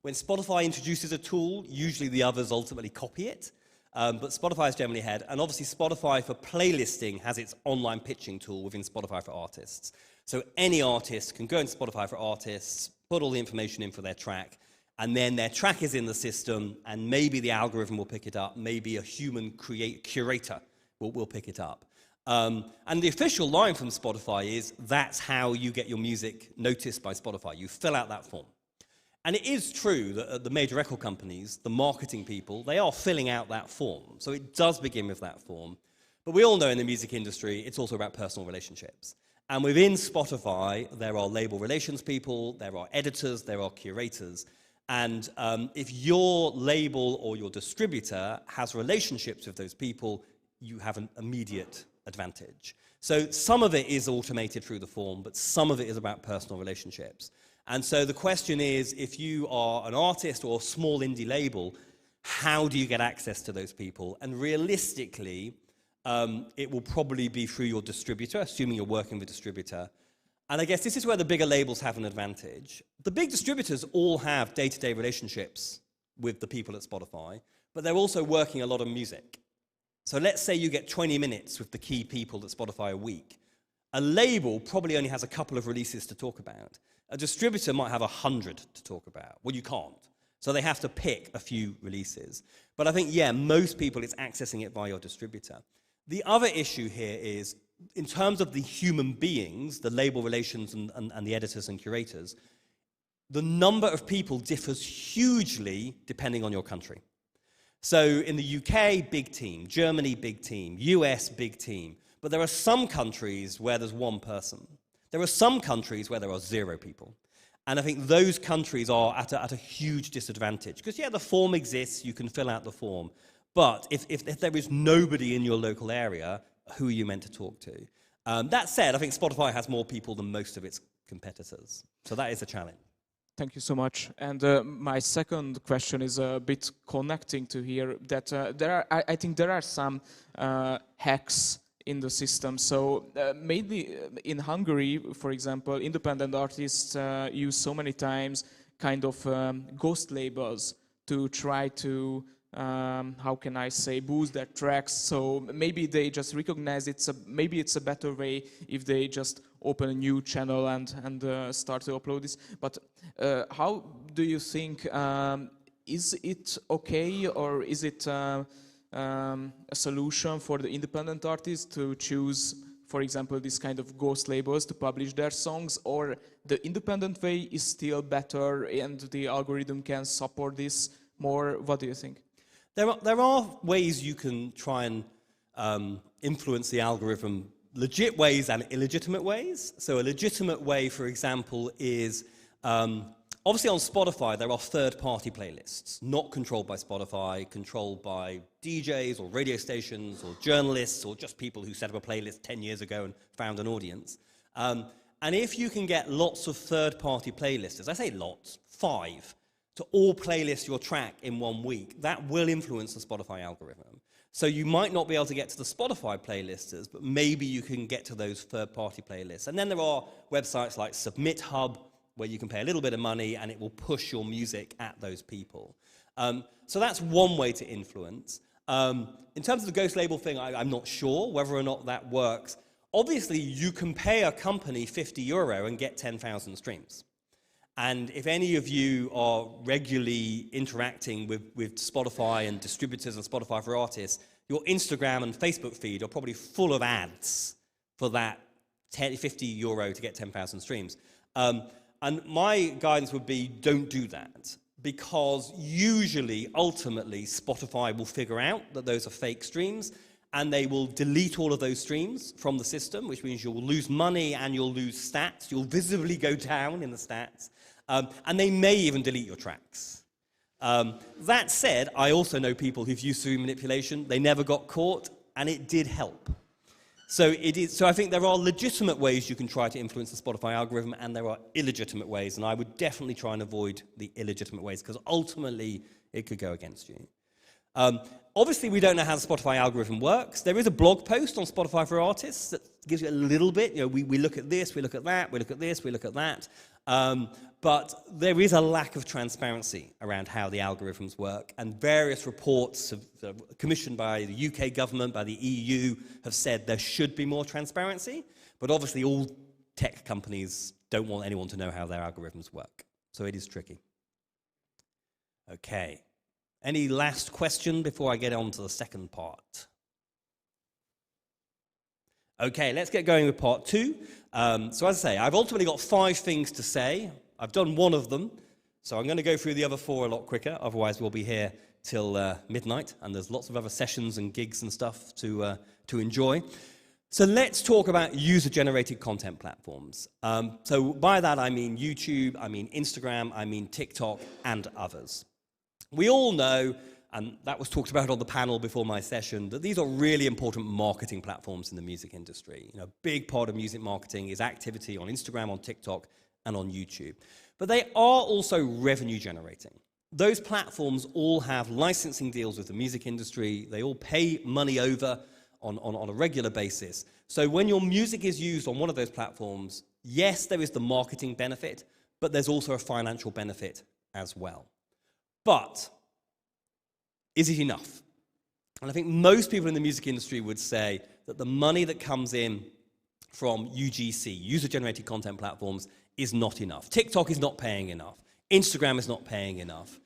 when Spotify introduces a tool, usually the others ultimately copy it. But Spotify is generally ahead. And obviously Spotify for playlisting has its online pitching tool within Spotify for Artists. So any artist can go into Spotify for Artists, put all the information in for their track, and then their track is in the system, and maybe the algorithm will pick it up, maybe a human curator will pick it up. And the official line from Spotify is, that's how you get your music noticed by Spotify. You fill out that form. And it is true that the major record companies, the marketing people, they are filling out that form. So it does begin with that form. But we all know in the music industry, it's also about personal relationships. And within Spotify, there are label relations people, there are editors, there are curators. And if your label or your distributor has relationships with those people, you have an immediate advantage. So some of it is automated through the form, but some of it is about personal relationships. And so the question is, if you are an artist or a small indie label, how do you get access to those people? And realistically, it will probably be through your distributor, assuming you're working with a distributor. And I guess this is where the bigger labels have an advantage. The big distributors all have day-to-day relationships with the people at Spotify, but they're also working a lot on music. So let's say you get 20 minutes with the key people at Spotify a week. A label probably only has a couple of releases to talk about. A distributor might have 100 to talk about. Well, you can't. So they have to pick a few releases. But I think, yeah, most people, it's accessing it via your distributor. The other issue here is, in terms of the human beings, the label relations and the editors and curators, the number of people differs hugely depending on your country. So in the UK, big team. Germany, big team. US, big team. But there are some countries where there's one person. There are some countries where there are 0 people. And I think those countries are at a huge disadvantage. Because, yeah, the form exists, you can fill out the form. But if there is nobody in your local area, who are you meant to talk to? That said, I think Spotify has more people than most of its competitors. So that is a challenge. Thank you so much. And my second question is a bit connecting to here, that I think there are some hacks in the system. So maybe in Hungary, for example, independent artists use so many times kind of ghost labels to try to how can I say, boost their tracks. So maybe they just recognize maybe it's a better way if they just open a new channel and start to upload this. But how do you think, is it okay, or is it a solution for the independent artists to choose, for example, this kind of ghost labels to publish their songs, or the independent way is still better and the algorithm can support this more? What do you think? There are ways you can try and influence the algorithm, legit ways and illegitimate ways. So a legitimate way, for example, is obviously on Spotify there are third-party playlists, not controlled by Spotify, controlled by DJs or radio stations or journalists or just people who set up a playlist 10 years ago and found an audience. And if you can get lots of third-party playlisters, I say lots, 5, to all playlist your track in 1 week, that will influence the Spotify algorithm. So you might not be able to get to the Spotify playlisters, but maybe you can get to those third-party playlists. And then there are websites like Submit Hub, where you can pay a little bit of money and it will push your music at those people. So that's one way to influence. In terms of the ghost label thing, I'm not sure whether or not that works. Obviously, you can pay a company €50 and get 10,000 streams. And if any of you are regularly interacting with Spotify and distributors and Spotify for artists, your Instagram and Facebook feed are probably full of ads for that €50 to get 10,000 streams. And my guidance would be, don't do that. Because usually, ultimately, Spotify will figure out that those are fake streams, and they will delete all of those streams from the system, which means you'll lose money and you'll lose stats. You'll visibly go down in the stats. And they may even delete your tracks. That said, I also know people who've used stream manipulation. They never got caught, and it did help. So I think there are legitimate ways you can try to influence the Spotify algorithm, and there are illegitimate ways, and I would definitely try and avoid the illegitimate ways, because ultimately it could go against you. Obviously, we don't know how the Spotify algorithm works. There is a blog post on Spotify for Artists that gives you a little bit. You know, we look at this, we look at that, we look at this, we look at that. But there is a lack of transparency around how the algorithms work, and various reports commissioned by the UK government, by the EU, have said there should be more transparency, but obviously all tech companies don't want anyone to know how their algorithms work. So it is tricky. Okay. Any last question before I get on to the second part? Okay, let's get going with part 2. So as I say, I've ultimately got 5 things to say. I've done one of them, so I'm going to go through the other 4 a lot quicker, otherwise we'll be here till midnight, and there's lots of other sessions and gigs and stuff to enjoy. So let's talk about user-generated content platforms. So by that I mean YouTube, I mean Instagram, I mean TikTok, and others. We all know, and that was talked about on the panel before my session, that these are really important marketing platforms in the music industry. You know, a big part of music marketing is activity on Instagram, on TikTok, and on YouTube. But they are also revenue generating. Those platforms all have licensing deals with the music industry. They all pay money over on a regular basis. So when your music is used on one of those platforms, yes, there is the marketing benefit, but there's also a financial benefit as well. But is it enough? And I think most people in the music industry would say that the money that comes in from UGC, user-generated content platforms, is not enough. TikTok is not paying enough. Instagram is not paying enough.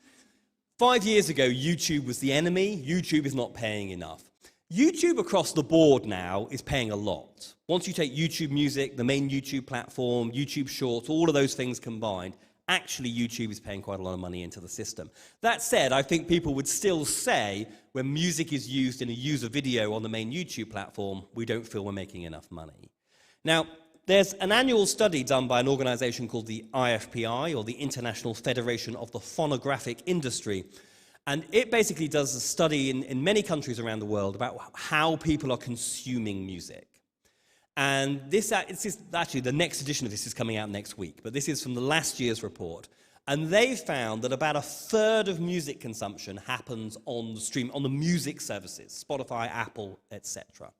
5 years ago, YouTube was the enemy. YouTube is not paying enough. YouTube across the board now is paying a lot. Once you take YouTube Music, the main YouTube platform, YouTube Shorts, all of those things combined, actually YouTube is paying quite a lot of money into the system. That said, I think people would still say when music is used in a user video on the main YouTube platform, we don't feel we're making enough money. Now, there's an annual study done by an organization called the IFPI, or the International Federation of the Phonographic Industry. And it basically does a study in many countries around the world about how people are consuming music. And this is actually, the next edition of this is coming out next week, but this is from the last year's report. And they found that about a third of music consumption happens on the music services, Spotify, Apple, etc.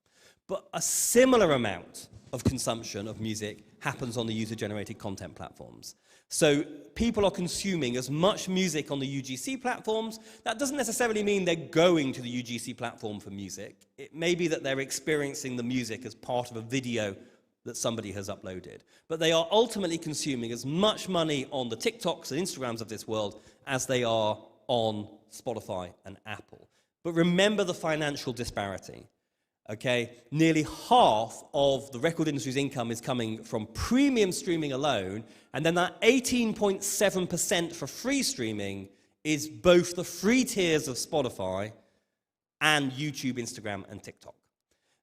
But a similar amount of consumption of music happens on the user-generated content platforms. So people are consuming as much music on the UGC platforms. That doesn't necessarily mean they're going to the UGC platform for music. It may be that they're experiencing the music as part of a video that somebody has uploaded. But they are ultimately consuming as much money on the TikToks and Instagrams of this world as they are on Spotify and Apple. But remember the financial disparity. Okay, nearly half of the record industry's income is coming from premium streaming alone, and then that 18.7% for free streaming is both the free tiers of Spotify and YouTube, Instagram, and TikTok.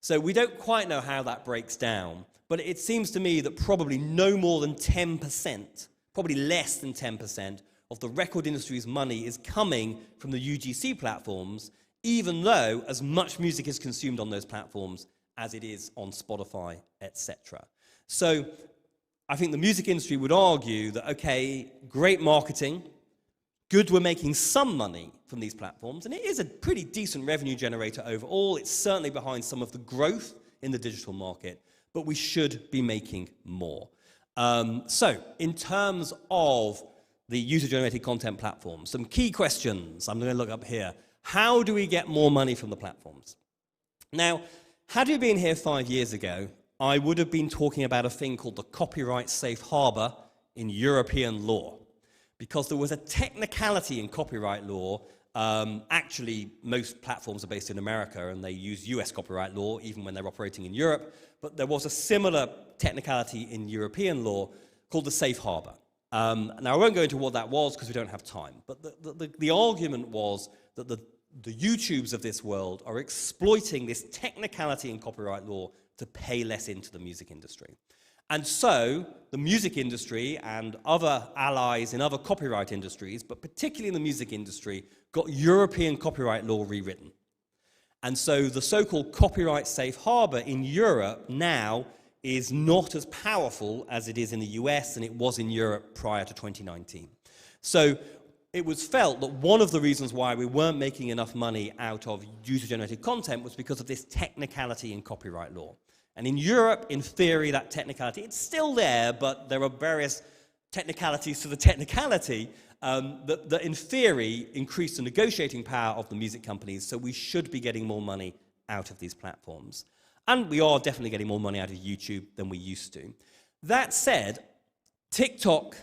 So we don't quite know how that breaks down, but it seems to me that probably no more than 10%, probably less than 10% of the record industry's money is coming from the UGC platforms, even though as much music is consumed on those platforms as it is on Spotify, etc. So I think the music industry would argue that, okay, great marketing, good we're making some money from these platforms, and it is a pretty decent revenue generator overall. It's certainly behind some of the growth in the digital market, but we should be making more. So in terms of the user-generated content platforms, some key questions I'm going to look up here. How do we get more money from the platforms? Now, had you been here 5 years ago, I would have been talking about a thing called the copyright safe harbor in European law, because there was a technicality in copyright law. Actually, most platforms are based in America, and they use US copyright law, even when they're operating in Europe. But there was a similar technicality in European law called the safe harbor. Now, I won't go into what that was, because we don't have time. But the argument was that the YouTubes of this world are exploiting this technicality in copyright law to pay less into the music industry. And so the music industry and other allies in other copyright industries, but particularly in the music industry, got European copyright law rewritten. And so the so-called copyright safe harbor in Europe now is not as powerful as it is in the US and it was in Europe prior to 2019. So it was felt that one of the reasons why we weren't making enough money out of user-generated content was because of this technicality in copyright law. And in Europe, in theory, that technicality, it's still there, but there are various technicalities to the technicality that in theory increase the negotiating power of the music companies, so we should be getting more money out of these platforms. And we are definitely getting more money out of YouTube than we used to. That said, TikTok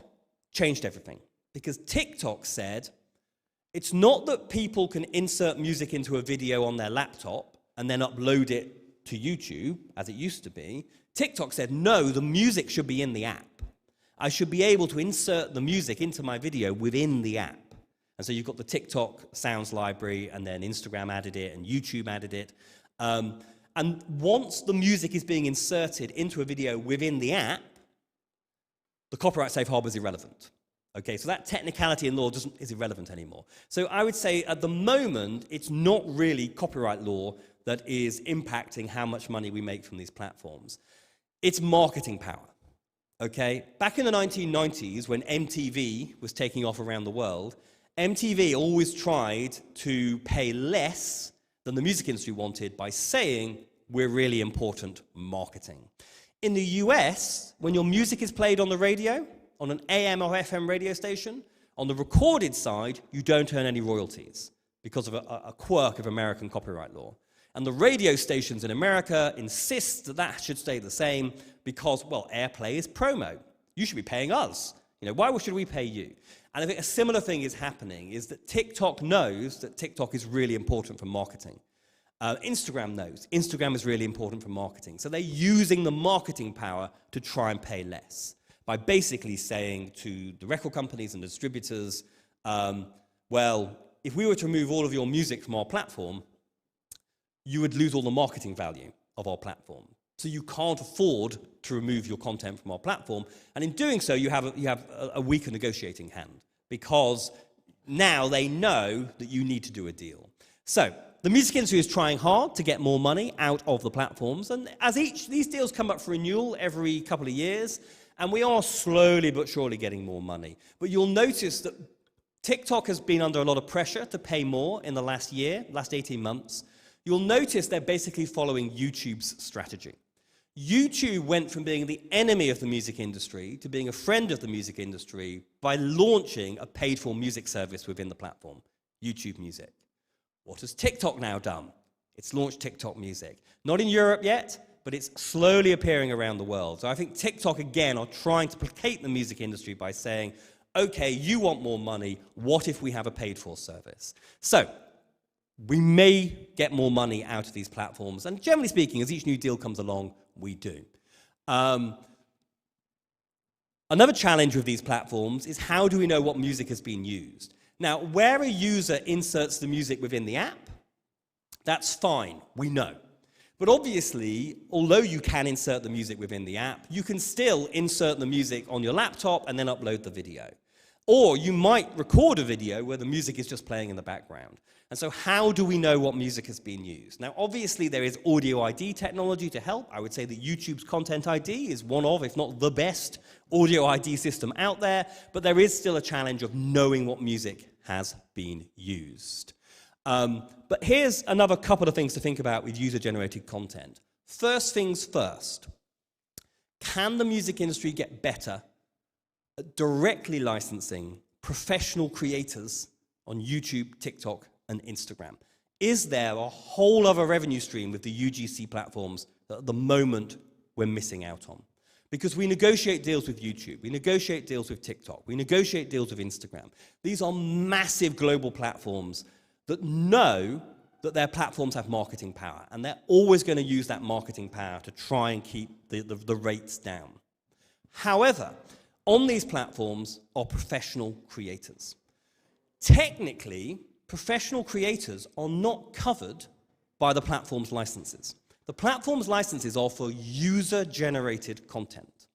changed everything. Because TikTok said, it's not that people can insert music into a video on their laptop and then upload it to YouTube, as it used to be. TikTok said, no, the music should be in the app. I should be able to insert the music into my video within the app. And so you've got the TikTok sounds library, and then Instagram added it, and YouTube added it. And once the music is being inserted into a video within the app, the copyright safe harbor is irrelevant. Okay, so that technicality in law is irrelevant anymore. So I would say at the moment, it's not really copyright law that is impacting how much money we make from these platforms. It's marketing power. Okay, back in the 1990s, when MTV was taking off around the world, MTV always tried to pay less than the music industry wanted by saying, we're really important marketing. In the US, when your music is played on the radio, on an AM or FM radio station, on the recorded side, you don't earn any royalties because of a quirk of American copyright law. And the radio stations in America insist that that should stay the same because, well, airplay is promo. You should be paying us. You know, why should we pay you? And I think a similar thing is happening, is that TikTok knows that TikTok is really important for marketing. Instagram knows Instagram is really important for marketing. So they're using the marketing power to try and pay less by basically saying to the record companies and distributors, well, if we were to remove all of your music from our platform, you would lose all the marketing value of our platform. So you can't afford to remove your content from our platform. And in doing so, you have a weaker negotiating hand because now they know that you need to do a deal. So the music industry is trying hard to get more money out of the platforms. And as these deals come up for renewal every couple of years, and we are slowly but surely getting more money. But you'll notice that TikTok has been under a lot of pressure to pay more in the last 18 months. You'll notice they're basically following YouTube's strategy. YouTube went from being the enemy of the music industry to being a friend of the music industry by launching a paid-for music service within the platform, YouTube Music. What has TikTok now done? It's launched TikTok Music. Not in Europe yet, but it's slowly appearing around the world. So I think TikTok, again, are trying to placate the music industry by saying, okay, you want more money, what if we have a paid-for service? So we may get more money out of these platforms, and generally speaking, as each new deal comes along, we do. Another challenge with these platforms is how do we know what music has been used? Now, where a user inserts the music within the app, that's fine, we know. But obviously, although you can insert the music within the app, you can still insert the music on your laptop and then upload the video. Or you might record a video where the music is just playing in the background. And so how do we know what music has been used? Now, obviously, there is audio ID technology to help. I would say that YouTube's Content ID is one of, if not the best, audio ID system out there. But there is still a challenge of knowing what music has been used. But here's another couple of things to think about with user-generated content. First things first, can the music industry get better at directly licensing professional creators on YouTube, TikTok, and Instagram? Is there a whole other revenue stream with the UGC platforms that at the moment we're missing out on? Because we negotiate deals with YouTube, we negotiate deals with TikTok, we negotiate deals with Instagram. These are massive global platforms that know that their platforms have marketing power, and they're always going to use that marketing power to try and keep the rates down. However, on these platforms are professional creators. Technically, professional creators are not covered by the platform's licenses. The platform's licenses are for user-generated content.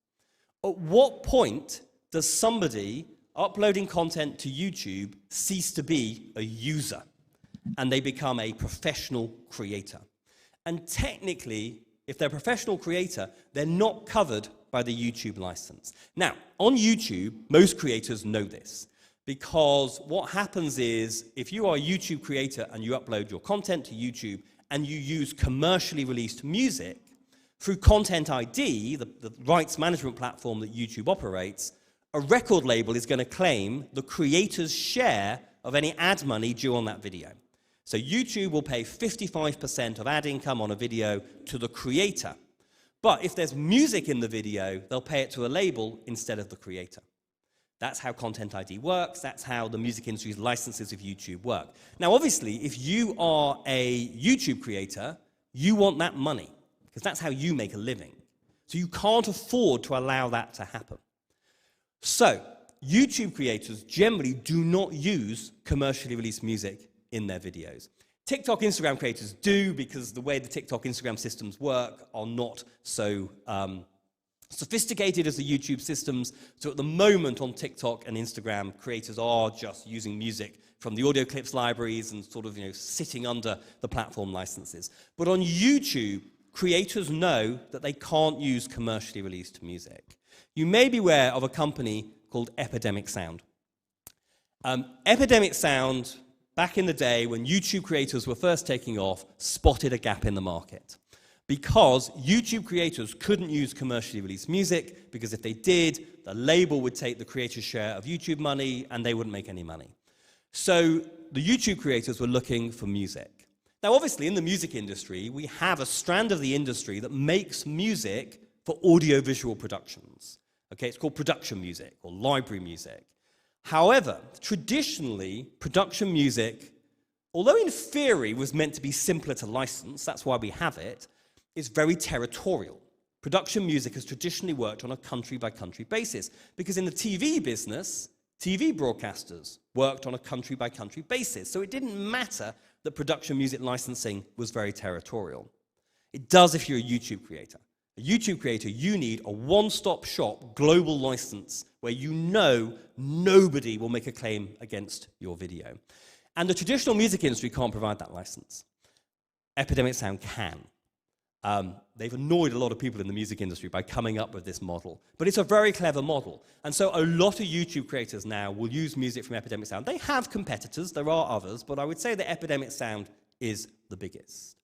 At what point does somebody uploading content to YouTube cease to be a user and they become a professional creator? And technically, if they're a professional creator, they're not covered by the YouTube license. Now, on YouTube, most creators know this, because what happens is if you are a YouTube creator and you upload your content to YouTube and you use commercially released music, through Content ID, the rights management platform that YouTube operates, a record label is going to claim the creator's share of any ad money due on that video. So YouTube will pay 55% of ad income on a video to the creator. But if there's music in the video, they'll pay it to a label instead of the creator. That's how Content ID works. That's how the music industry's licenses of YouTube work. Now, obviously, if you are a YouTube creator, you want that money, because that's how you make a living. So you can't afford to allow that to happen. So YouTube creators generally do not use commercially released music in their videos. TikTok, Instagram creators do, because the way the TikTok, Instagram systems work are not so sophisticated as the YouTube systems. So at the moment on TikTok and Instagram, creators are just using music from the audio clips libraries and sort of, sitting under the platform licenses. But on YouTube, creators know that they can't use commercially released music. You may be aware of a company called Epidemic Sound. Epidemic Sound, back in the day when YouTube creators were first taking off, spotted a gap in the market. Because YouTube creators couldn't use commercially released music, because if they did, the label would take the creator's share of YouTube money and they wouldn't make any money. So the YouTube creators were looking for music. Now, obviously, in the music industry, we have a strand of the industry that makes music for audiovisual productions. Okay, it's called production music or library music. However, traditionally, production music, although in theory was meant to be simpler to license, that's why we have it, is very territorial. Production music has traditionally worked on a country-by-country basis, because in the TV business, TV broadcasters worked on a country-by-country basis. So it didn't matter that production music licensing was very territorial. It does if you're a YouTube creator. A YouTube creator, you need a one-stop shop global license where you know nobody will make a claim against your video. And the traditional music industry can't provide that license. Epidemic Sound can. They've annoyed a lot of people in the music industry by coming up with this model. But it's a very clever model. And so a lot of YouTube creators now will use music from Epidemic Sound. They have competitors, there are others, but I would say that Epidemic Sound is the biggest.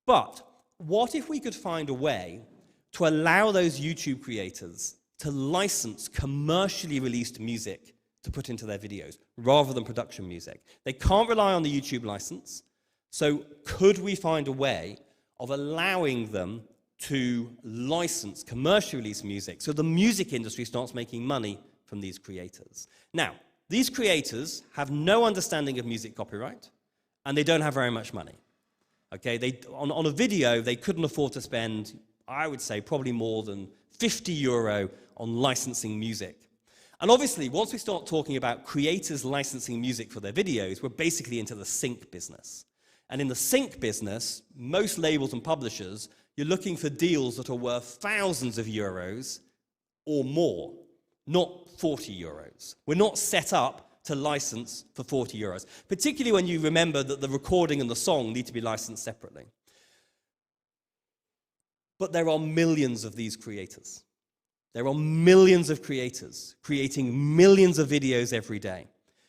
But what if we could find a way to allow those YouTube creators to license commercially released music to put into their videos, rather than production music? They can't rely on the YouTube license, so could we find a way of allowing them to license commercially released music so the music industry starts making money from these creators? Now, these creators have no understanding of music copyright, and they don't have very much money. Okay, on a video, they couldn't afford to spend, I would say, probably more than €50 on licensing music. And obviously, once we start talking about creators licensing music for their videos, we're basically into the sync business. And in the sync business, most labels and publishers, you're looking for deals that are worth thousands of euros or more, not 40 euros. We're not set up to license for 40 euros, particularly when you remember that the recording and the song need to be licensed separately. But there are millions of these creators. There are millions of creators creating millions of videos every day.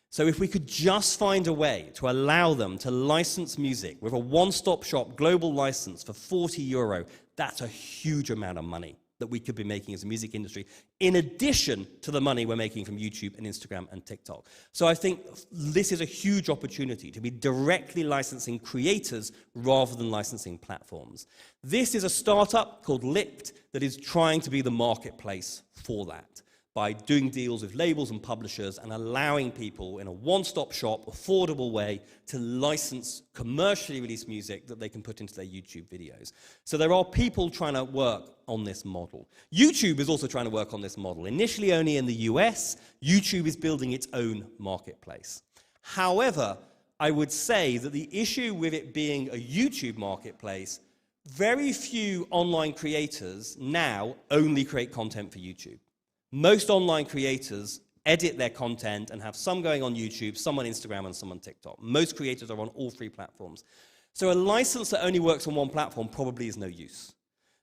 So if we could just find a way to allow them to license music with a one-stop shop global license for 40 euro, that's a huge amount of money that we could be making as a music industry, in addition to the money we're making from YouTube and Instagram and TikTok. So I think this is a huge opportunity to be directly licensing creators rather than licensing platforms. This is a startup called Licked that is trying to be the marketplace for that, by doing deals with labels and publishers and allowing people in a one-stop shop, affordable way to license commercially released music that they can put into their YouTube videos. So there are people trying to work on this model. YouTube is also trying to work on this model. Initially only in the US, YouTube is building its own marketplace. However, I would say that the issue with it being a YouTube marketplace, very few online creators now only create content for YouTube. Most online creators edit their content and have some going on YouTube, some on Instagram, and some on TikTok. Most creators are on all three platforms. So a license that only works on one platform probably is no use.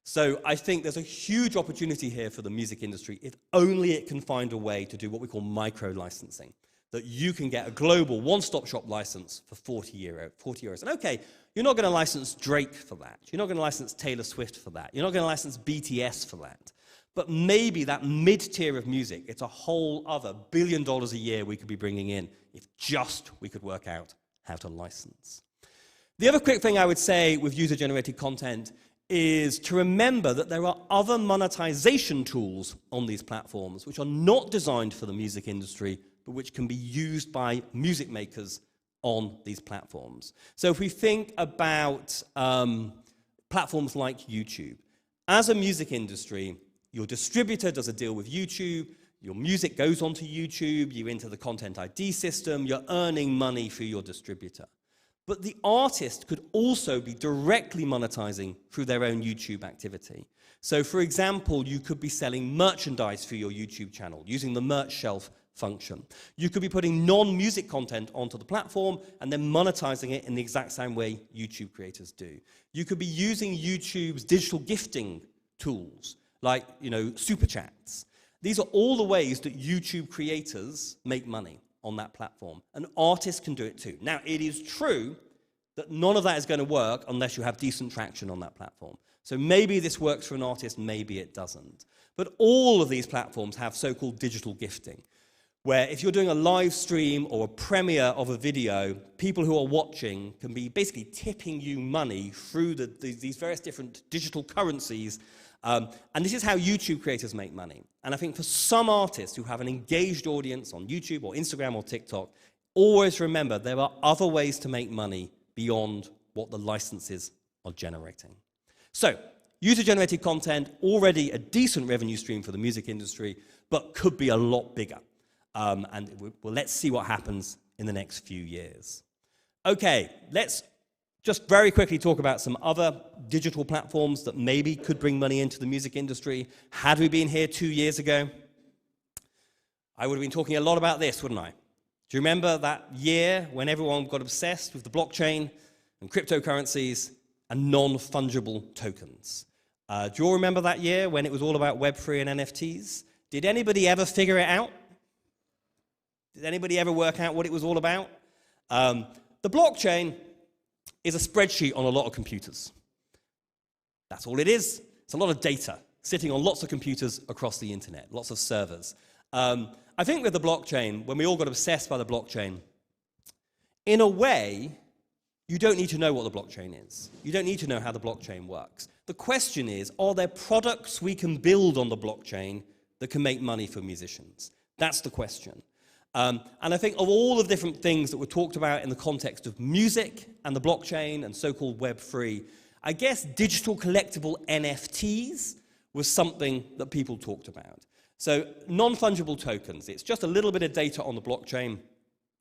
So I think there's a huge opportunity here for the music industry if only it can find a way to do what we call micro-licensing, that you can get a global one-stop shop license for 40 euros. And okay, you're not going to license Drake for that. You're not going to license Taylor Swift for that. You're not going to license BTS for that. But maybe that mid-tier of music, it's a whole other $1 billion a year we could be bringing in if just we could work out how to license. The other quick thing I would say with user-generated content is to remember that there are other monetization tools on these platforms which are not designed for the music industry, but which can be used by music makers on these platforms. So if we think about platforms like YouTube, as a music industry, your distributor does a deal with YouTube, your music goes onto YouTube, you enter the Content ID system, you're earning money for your distributor. But the artist could also be directly monetizing through their own YouTube activity. So for example, you could be selling merchandise for your YouTube channel using the merch shelf function. You could be putting non-music content onto the platform and then monetizing it in the exact same way YouTube creators do. You could be using YouTube's digital gifting tools, like, super chats. These are all the ways that YouTube creators make money on that platform. And artists can do it too. Now, it is true that none of that is going to work unless you have decent traction on that platform. So maybe this works for an artist, maybe it doesn't. But all of these platforms have so-called digital gifting, where if you're doing a live stream or a premiere of a video, people who are watching can be basically tipping you money through these various different digital currencies. And this is how YouTube creators make money. And I think for some artists who have an engaged audience on YouTube or Instagram or TikTok, always remember there are other ways to make money beyond what the licenses are generating. So, user-generated content, already a decent revenue stream for the music industry, but could be a lot bigger. Let's see what happens in the next few years. Okay, let's just very quickly talk about some other digital platforms that maybe could bring money into the music industry. Had we been here 2 years ago, I would have been talking a lot about this, wouldn't I? Do you remember that year when everyone got obsessed with the blockchain and cryptocurrencies and non-fungible tokens? Do you all remember that year when it was all about Web3 and NFTs? Did anybody ever figure it out? Did anybody ever work out what it was all about? The blockchain is a spreadsheet on a lot of computers. That's all it is. It's a lot of data sitting on lots of computers across the internet, lots of servers. I think with the blockchain, when we all got obsessed by the blockchain, in a way, you don't need to know what the blockchain is. You don't need to know how the blockchain works. The question is, are there products we can build on the blockchain that can make money for musicians? That's the question. And I think of all the different things that were talked about in the context of music and the blockchain and so-called Web3, I guess digital collectible NFTs was something that people talked about. So non-fungible tokens, it's just a little bit of data on the blockchain.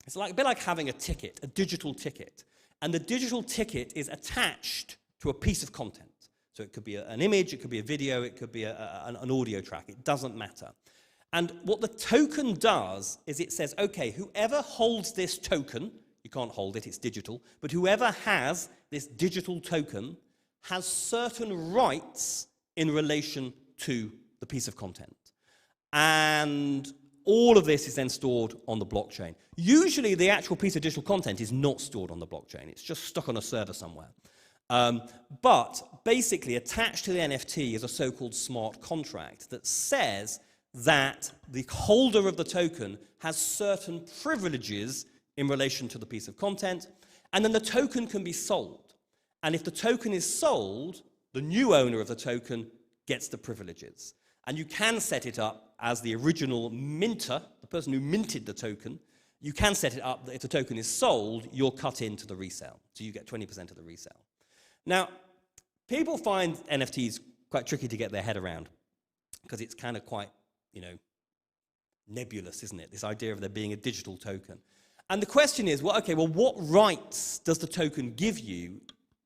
It's a bit like having a ticket, a digital ticket. And the digital ticket is attached to a piece of content. So it could be an image, it could be a video, it could be an audio track. It doesn't matter. And what the token does is it says, okay, whoever holds this token, you can't hold it, it's digital, but whoever has this digital token has certain rights in relation to the piece of content. And all of this is then stored on the blockchain. Usually the actual piece of digital content is not stored on the blockchain. It's just stuck on a server somewhere. But basically attached to the NFT is a so-called smart contract that says that the holder of the token has certain privileges in relation to the piece of content, and then the token can be sold. And if the token is sold, the new owner of the token gets the privileges. And you can set it up as the original minter, the person who minted the token. You can set it up that if the token is sold, you're cut into the resale. So you get 20% of the resale. Now, people find NFTs quite tricky to get their head around because it's kind of quite, nebulous, isn't it? This idea of there being a digital token. And the question is, well, okay, well, what rights does the token give you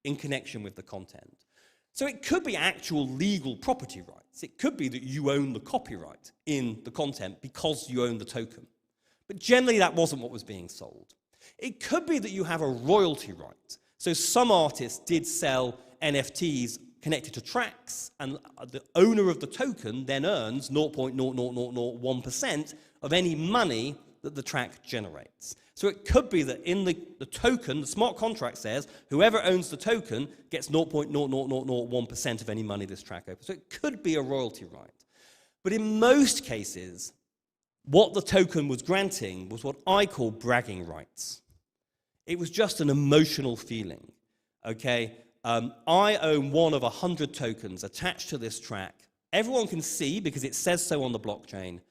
in connection with the content? So it could be actual legal property rights. It could be that you own the copyright in the content because you own the token. But generally, that wasn't what was being sold. It could be that you have a royalty right. So some artists did sell NFTs connected to tracks, and the owner of the token then earns 0.00001% of any money that the track generates. So it could be that in the token, the smart contract says, whoever owns the token gets 0.00001% of any money this track opens. So it could be a royalty right. But in most cases, what the token was granting was what I call bragging rights. It was just an emotional feeling, okay? I own one of 100 tokens attached to this track. Everyone can see because it says so on the blockchain.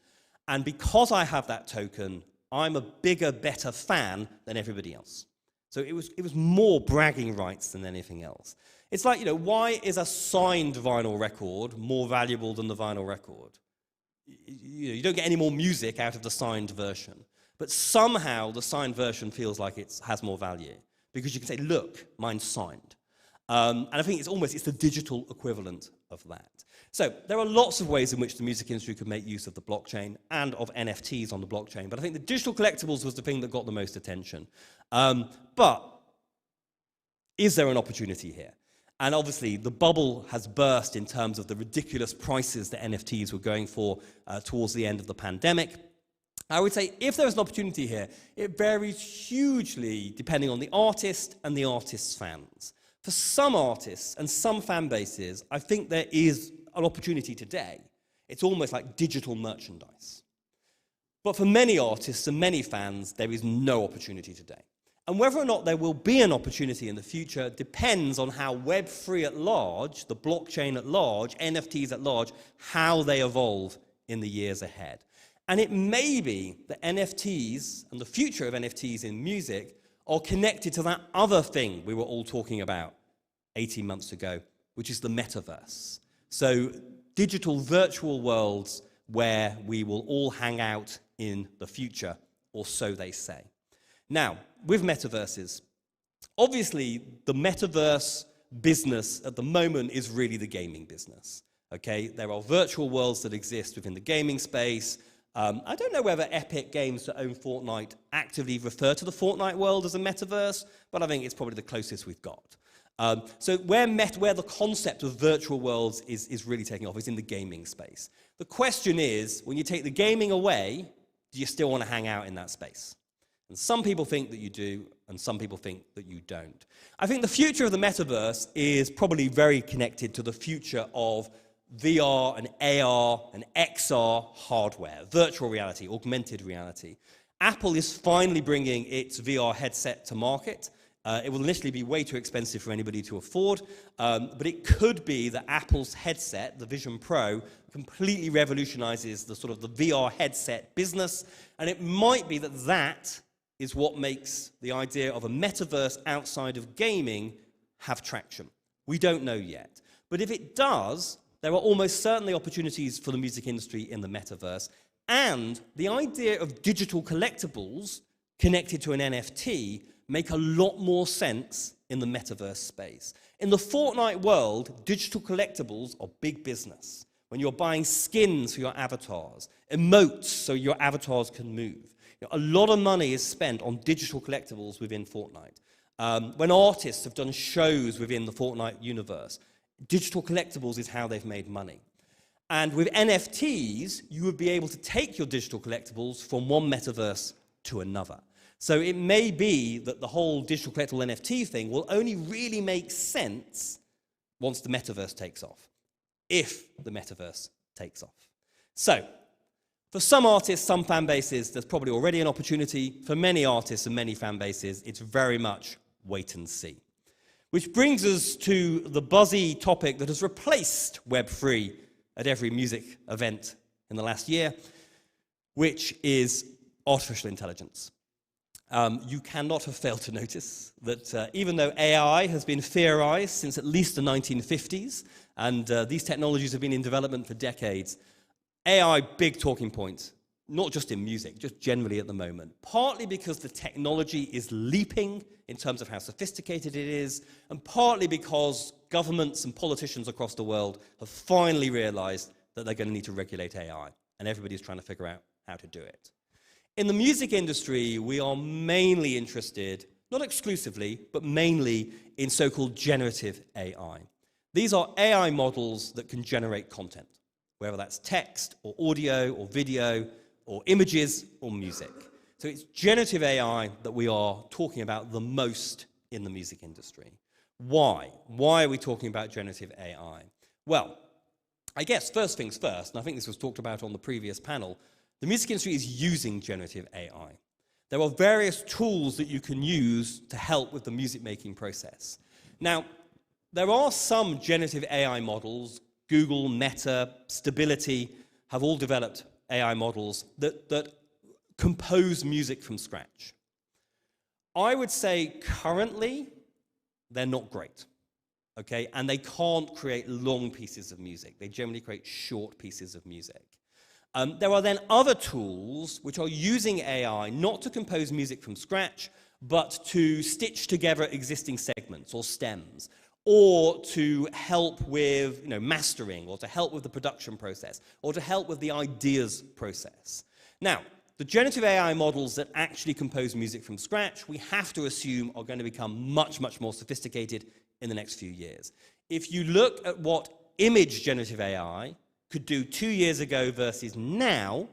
And because I have that token, I'm a bigger, better fan than everybody else. So it was more bragging rights than anything else. It's like, why is a signed vinyl record more valuable than the vinyl record? you don't get any more music out of the signed version. But somehow the signed version feels like it has more value because you can say, look, mine's signed. And I think it's the digital equivalent of that. So there are lots of ways in which the music industry could make use of the blockchain and of NFTs on the blockchain. But I think the digital collectibles was the thing that got the most attention. But is there an opportunity here? And obviously, the bubble has burst in terms of the ridiculous prices that NFTs were going for towards the end of the pandemic. I would say if there is an opportunity here, it varies hugely depending on the artist and the artist's fans. For some artists and some fan bases, I think there is an opportunity today. It's almost like digital merchandise. But for many artists and many fans, there is no opportunity today. And whether or not there will be an opportunity in the future depends on how Web3 at large, the blockchain at large, NFTs at large, how they evolve in the years ahead. And it may be that NFTs and the future of NFTs in music are connected to that other thing we were all talking about 18 months ago, which is the metaverse. So digital virtual worlds where we will all hang out in the future, or so they say. Now, with metaverses, obviously the metaverse business at the moment is really the gaming business. Okay, there are virtual worlds that exist within the gaming space. I don't know whether Epic Games that own Fortnite actively refer to the Fortnite world as a metaverse, but I think it's probably the closest we've got. So where the concept of virtual worlds is really taking off is in the gaming space. The question is, when you take the gaming away, do you still want to hang out in that space? And some people think that you do, and some people think that you don't. I think the future of the metaverse is probably very connected to the future of VR and AR and XR hardware, virtual reality, augmented reality. Apple is finally bringing its VR headset to market. It will initially be way too expensive for anybody to afford, but it could be that Apple's headset, the Vision Pro, completely revolutionizes the sort of the VR headset business, and it might be that that is what makes the idea of a metaverse outside of gaming have traction. We don't know yet. But if it does, there are almost certainly opportunities for the music industry in the metaverse, and the idea of digital collectibles connected to an NFT make a lot more sense in the metaverse space. In the Fortnite world, digital collectibles are big business. When you're buying skins for your avatars, emotes so your avatars can move. A lot of money is spent on digital collectibles within Fortnite. When artists have done shows within the Fortnite universe, digital collectibles is how they've made money. And with NFTs, you would be able to take your digital collectibles from one metaverse to another. So it may be that the whole digital collectible NFT thing will only really make sense once the metaverse takes off, if the metaverse takes off. So, for some artists, some fan bases, there's probably already an opportunity. For many artists and many fan bases, it's very much wait and see. Which brings us to the buzzy topic that has replaced Web3 at every music event in the last year, which is artificial intelligence. You cannot have failed to notice that even though AI has been theorized since at least the 1950s, and these technologies have been in development for decades, AI, big talking point, not just in music, just generally at the moment, partly because the technology is leaping in terms of how sophisticated it is, and partly because governments and politicians across the world have finally realized that they're going to need to regulate AI, and everybody's trying to figure out how to do it. In the music industry, we are mainly interested, not exclusively, but mainly in so-called generative AI. These are AI models that can generate content, whether that's text or audio or video or images or music. So it's generative AI that we are talking about the most in the music industry. Why? Why are we talking about generative AI? Well, I guess first things first, and I think this was talked about on the previous panel, the music industry is using generative AI. There are various tools that you can use to help with the music making process. Now, there are some generative AI models. Google, Meta, Stability have all developed AI models that compose music from scratch. I would say currently they're not great, okay? And they can't create long pieces of music. They generally create short pieces of music. There are then other tools which are using AI not to compose music from scratch, but to stitch together existing segments or stems, or to help with mastering, or to help with the production process, or to help with the ideas process. Now, the generative AI models that actually compose music from scratch, we have to assume are going to become much, much more sophisticated in the next few years. If you look at what image generative AI could do 2 years ago versus now,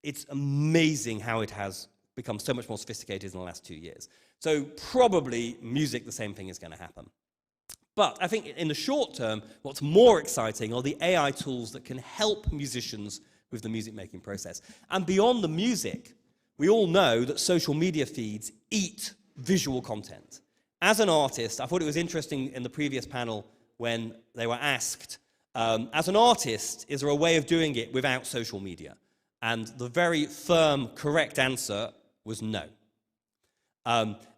it's amazing how it has become so much more sophisticated in the last 2 years. So probably music, the same thing is going to happen. But I think in the short term, what's more exciting are the AI tools that can help musicians with the music-making process. And beyond the music, we all know that social media feeds eat visual content. As an artist, I thought it was interesting in the previous panel when they were asked, as an artist, is there a way of doing it without social media? And the very firm, correct answer was no.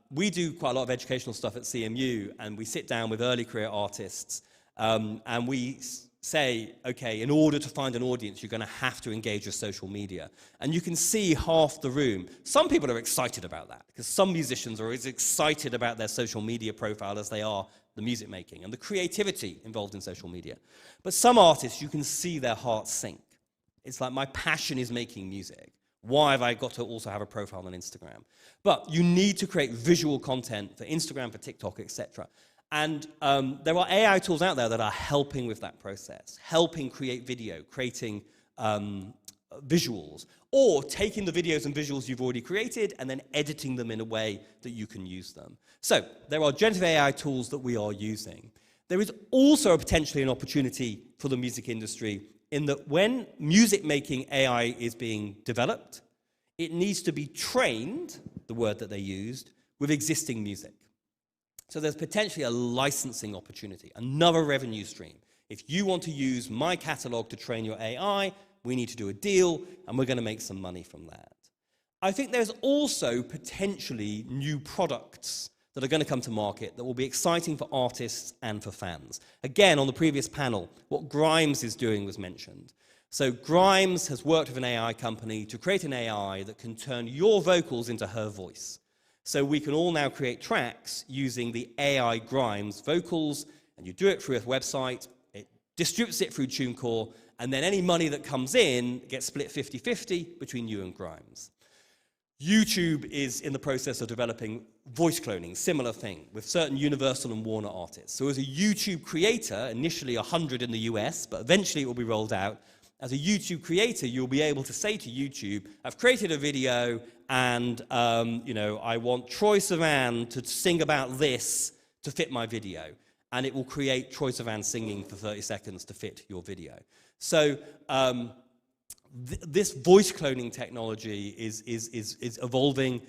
We do quite a lot of educational stuff at CMU, and we sit down with early career artists, and we say, okay, in order to find an audience, you're going to have to engage with social media. And you can see half the room. Some people are excited about that, because some musicians are as excited about their social media profile as they are the music making and the creativity involved in social media. But some artists, you can see their hearts sink. It's like, my passion is making music. Why have I got to also have a profile on Instagram? But you need to create visual content for Instagram, for TikTok, etc. And there are AI tools out there that are helping with that process, helping create video, creating visuals, or taking the videos and visuals you've already created and then editing them in a way that you can use them. So there are generative AI tools that we are using. There is also potentially an opportunity for the music industry in that when music-making AI is being developed, it needs to be trained, the word that they used, with existing music. So there's potentially a licensing opportunity, another revenue stream. If you want to use my catalog to train your AI, we need to do a deal, and we're going to make some money from that. I think there's also potentially new products that are going to come to market that will be exciting for artists and for fans. Again, on the previous panel, what Grimes is doing was mentioned. So Grimes has worked with an AI company to create an AI that can turn your vocals into her voice. So we can all now create tracks using the AI Grimes vocals, and you do it through a website, it distributes it through TuneCore, and then any money that comes in gets split 50-50 between you and Grimes. YouTube is in the process of developing voice cloning, similar thing, with certain Universal and Warner artists. So as a YouTube creator, initially 100 in the US, but eventually it will be rolled out, as a YouTube creator, you'll be able to say to YouTube, I've created a video, and I want Troye Sivan to sing about this to fit my video. And it will create Troye Sivan singing for 30 seconds to fit your video. So this voice cloning technology is evolving.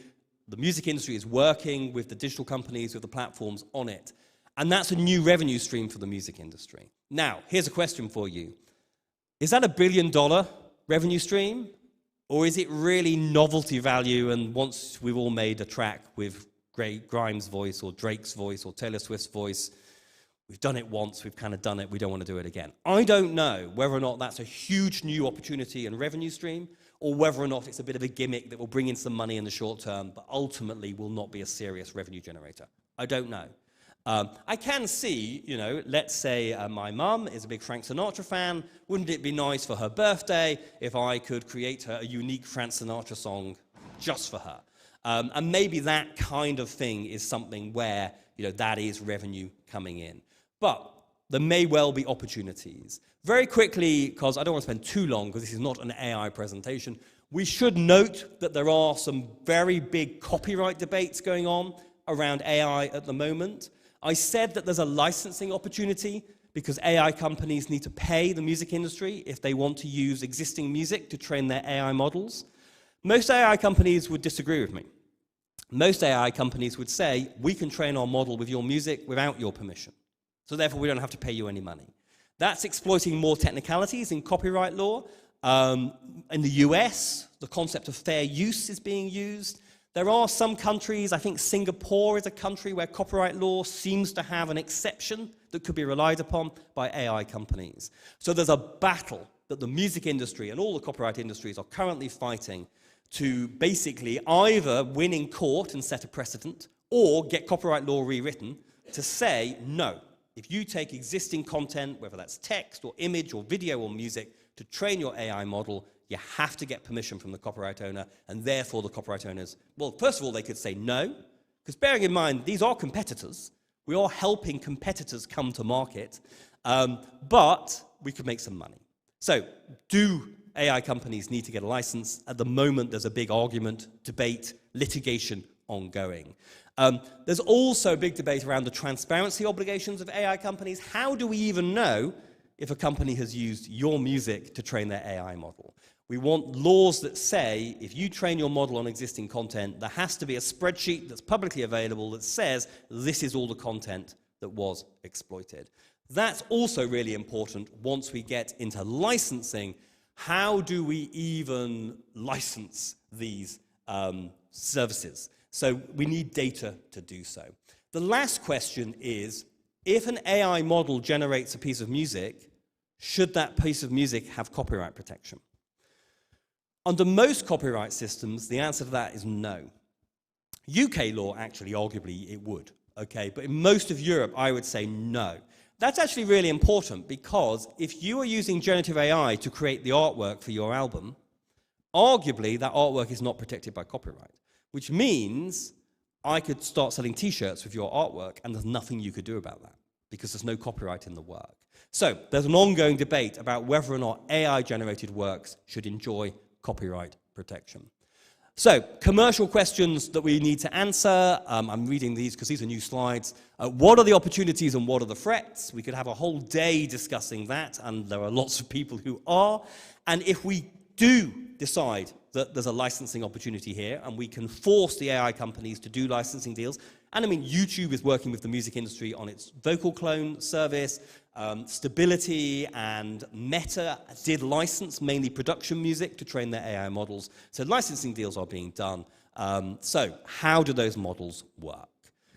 The music industry is working with the digital companies, with the platforms on it. And that's a new revenue stream for the music industry. Now, here's a question for you. Is that $1 billion revenue stream? Or is it really novelty value, and once we've all made a track with Grimes' voice or Drake's voice or Taylor Swift's voice, we've done it once, we've kind of done it, we don't want to do it again. I don't know whether or not that's a huge new opportunity and revenue stream, or whether or not it's a bit of a gimmick that will bring in some money in the short term, but ultimately will not be a serious revenue generator. I don't know. I can see, let's say my mum is a big Frank Sinatra fan. Wouldn't it be nice for her birthday if I could create her a unique Frank Sinatra song just for her? And maybe that kind of thing is something where, that is revenue coming in. But there may well be opportunities. Very quickly, because I don't want to spend too long, because this is not an AI presentation, we should note that there are some very big copyright debates going on around AI at the moment. I said that there's a licensing opportunity because AI companies need to pay the music industry if they want to use existing music to train their AI models. Most AI companies would disagree with me. Most AI companies would say, we can train our model with your music without your permission. So therefore, we don't have to pay you any money. That's exploiting more technicalities in copyright law. In the US, the concept of fair use is being used. There are some countries, I think Singapore is a country where copyright law seems to have an exception that could be relied upon by AI companies. So there's a battle that the music industry and all the copyright industries are currently fighting to basically either win in court and set a precedent or get copyright law rewritten to say, no, if you take existing content, whether that's text or image or video or music, to train your AI model, you have to get permission from the copyright owner, and therefore the copyright owners, well, first of all, they could say no, because bearing in mind, these are competitors. We are helping competitors come to market, but we could make some money. So do AI companies need to get a license? At the moment, there's a big argument, debate, litigation ongoing. There's also a big debate around the transparency obligations of AI companies. How do we even know if a company has used your music to train their AI model? We want laws that say if you train your model on existing content, there has to be a spreadsheet that's publicly available that says this is all the content that was exploited. That's also really important once we get into licensing. How do we even license these services? So we need data to do so. The last question is, if an AI model generates a piece of music, should that piece of music have copyright protection? Under most copyright systems, the answer to that is no. UK law, actually, arguably, it would, okay? But in most of Europe, I would say no. That's actually really important because if you are using generative AI to create the artwork for your album, arguably, that artwork is not protected by copyright, which means I could start selling T-shirts with your artwork and there's nothing you could do about that because there's no copyright in the work. So there's an ongoing debate about whether or not AI-generated works should enjoy copyright protection. So, commercial questions that we need to answer. I'm reading these because these are new slides. What are the opportunities and what are the threats? We could have a whole day discussing that, and there are lots of people who are. And if we do decide that there's a licensing opportunity here, and we can force the AI companies to do licensing deals, and I mean, YouTube is working with the music industry on its vocal clone service. Stability and Meta did license mainly production music to train their AI models. So licensing deals are being done. So how do those models work?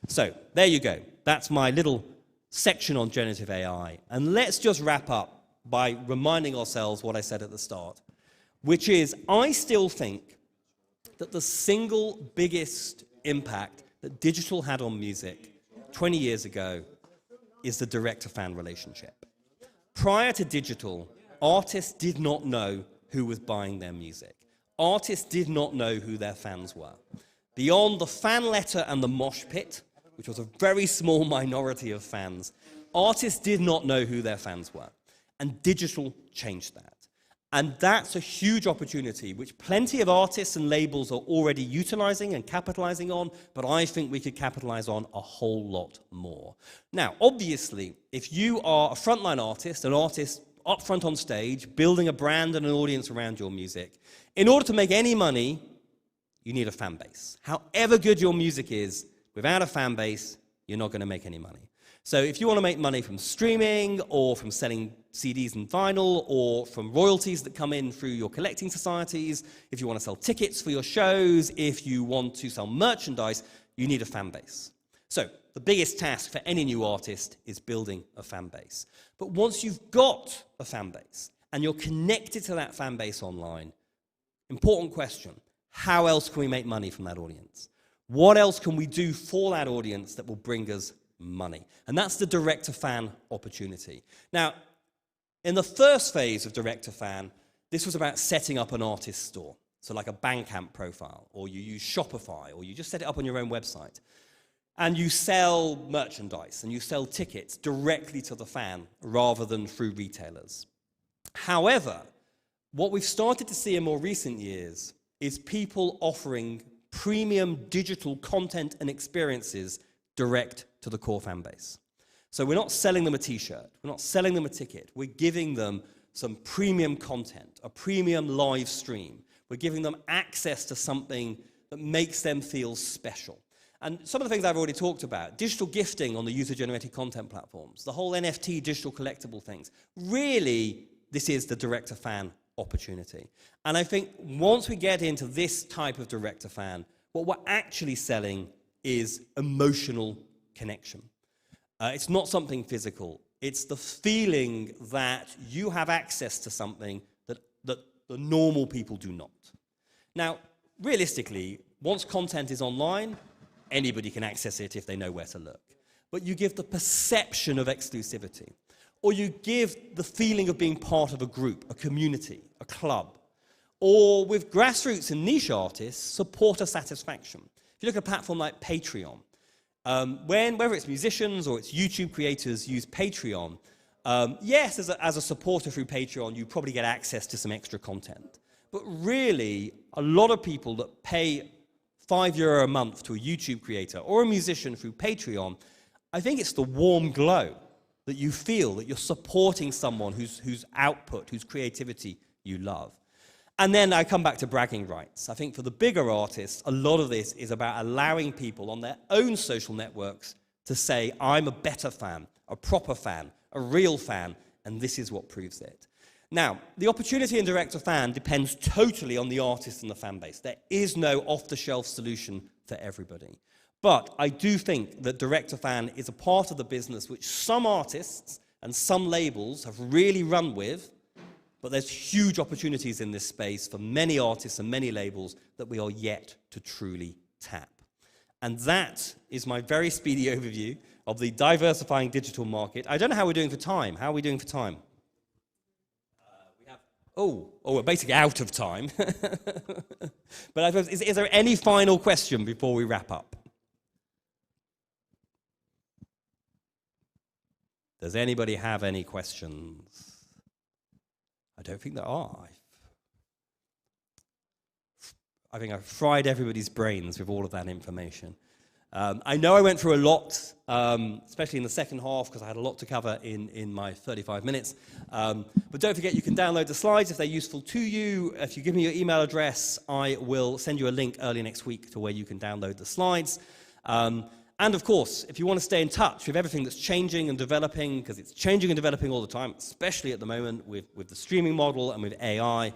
So there you go. That's my little section on generative AI. And let's just wrap up by reminding ourselves what I said at the start, which is I still think that the single biggest impact that digital had on music 20 years ago is the direct-to-fan relationship. Prior to digital, artists did not know who was buying their music. Artists did not know who their fans were. Beyond the fan letter and the mosh pit, which was a very small minority of fans, artists did not know who their fans were. And digital changed that. And that's a huge opportunity, which plenty of artists and labels are already utilizing and capitalizing on, but I think we could capitalize on a whole lot more. Now, obviously, if you are a frontline artist, an artist up front on stage, building a brand and an audience around your music, in order to make any money, you need a fan base. However good your music is, without a fan base, you're not going to make any money. So if you want to make money from streaming or from selling CDs and vinyl or from royalties that come in through your collecting societies, if you want to sell tickets for your shows, if you want to sell merchandise, you need a fan base. So the biggest task for any new artist is building a fan base. But once you've got a fan base and you're connected to that fan base online, important question, how else can we make money from that audience? What else can we do for that audience that will bring us money? And that's the direct-to-fan opportunity. Now, in the first phase of direct-to-fan, this was about setting up an artist store. So like a Bandcamp profile, or you use Shopify, or you just set it up on your own website. And you sell merchandise, and you sell tickets directly to the fan, rather than through retailers. However, what we've started to see in more recent years is people offering premium digital content and experiences direct to the core fan base. So we're not selling them a t-shirt, we're not selling them a ticket, we're giving them some premium content, a premium live stream. We're giving them access to something that makes them feel special. And some of the things I've already talked about, digital gifting on the user-generated content platforms, the whole NFT digital collectible things, really, this is the direct-to-fan opportunity. And I think once we get into this type of direct-to-fan, what we're actually selling is emotional connection. It's not something physical. It's the feeling that you have access to something that the normal people do not. Now, realistically, once content is online, anybody can access it if they know where to look. But you give the perception of exclusivity, or you give the feeling of being part of a group, a community, a club, or with grassroots and niche artists, supporter satisfaction. If you look at a platform like Patreon, whether it's musicians or it's YouTube creators use Patreon, yes, as a supporter through Patreon, you probably get access to some extra content. But really, a lot of people that pay €5 a month to a YouTube creator or a musician through Patreon, I think it's the warm glow that you feel that you're supporting someone whose output, whose creativity you love. And then I come back to bragging rights. I think for the bigger artists, a lot of this is about allowing people on their own social networks to say, I'm a better fan, a proper fan, a real fan, and this is what proves it. Now, the opportunity in direct-to-fan depends totally on the artist and the fan base. There is no off-the-shelf solution for everybody. But I do think that direct-to-fan is a part of the business which some artists and some labels have really run with, but there's huge opportunities in this space for many artists and many labels that we are yet to truly tap. And that is my very speedy overview of the diversifying digital market. I don't know how we're doing for time. How are we doing for time? We're basically out of time. But I suppose, is there any final question before we wrap up? Does anybody have any questions? I don't think there are. I think I've fried everybody's brains with all of that information. I know I went through a lot, especially in the second half, because I had a lot to cover in my 35 minutes. But don't forget, you can download the slides if they're useful to you. If you give me your email address, I will send you a link early next week to where you can download the slides. And of course, if you want to stay in touch with everything that's changing and developing, because it's changing and developing all the time, especially at the moment with the streaming model and with AI,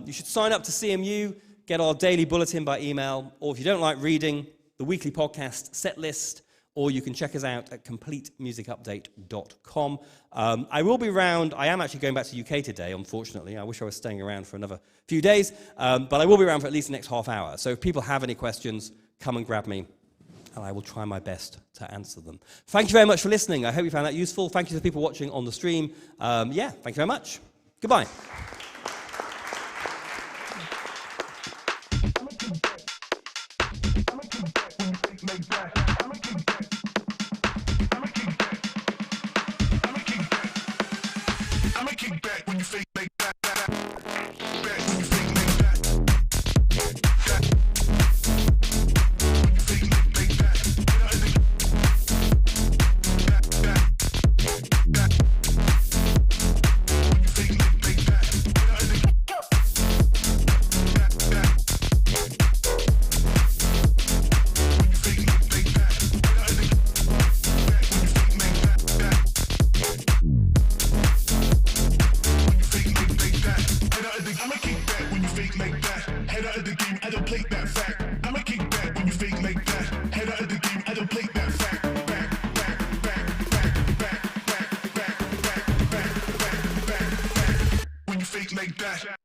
you should sign up to CMU, get our daily bulletin by email, or if you don't like reading, the weekly podcast set list, or you can check us out at completemusicupdate.com. I will be around. I am actually going back to UK today, unfortunately. I wish I was staying around for another few days, but I will be around for at least the next half hour. So if people have any questions, come and grab me, and I will try my best to answer them. Thank you very much for listening. I hope you found that useful. Thank you to the people watching on the stream. Thank you very much. Goodbye. Like that.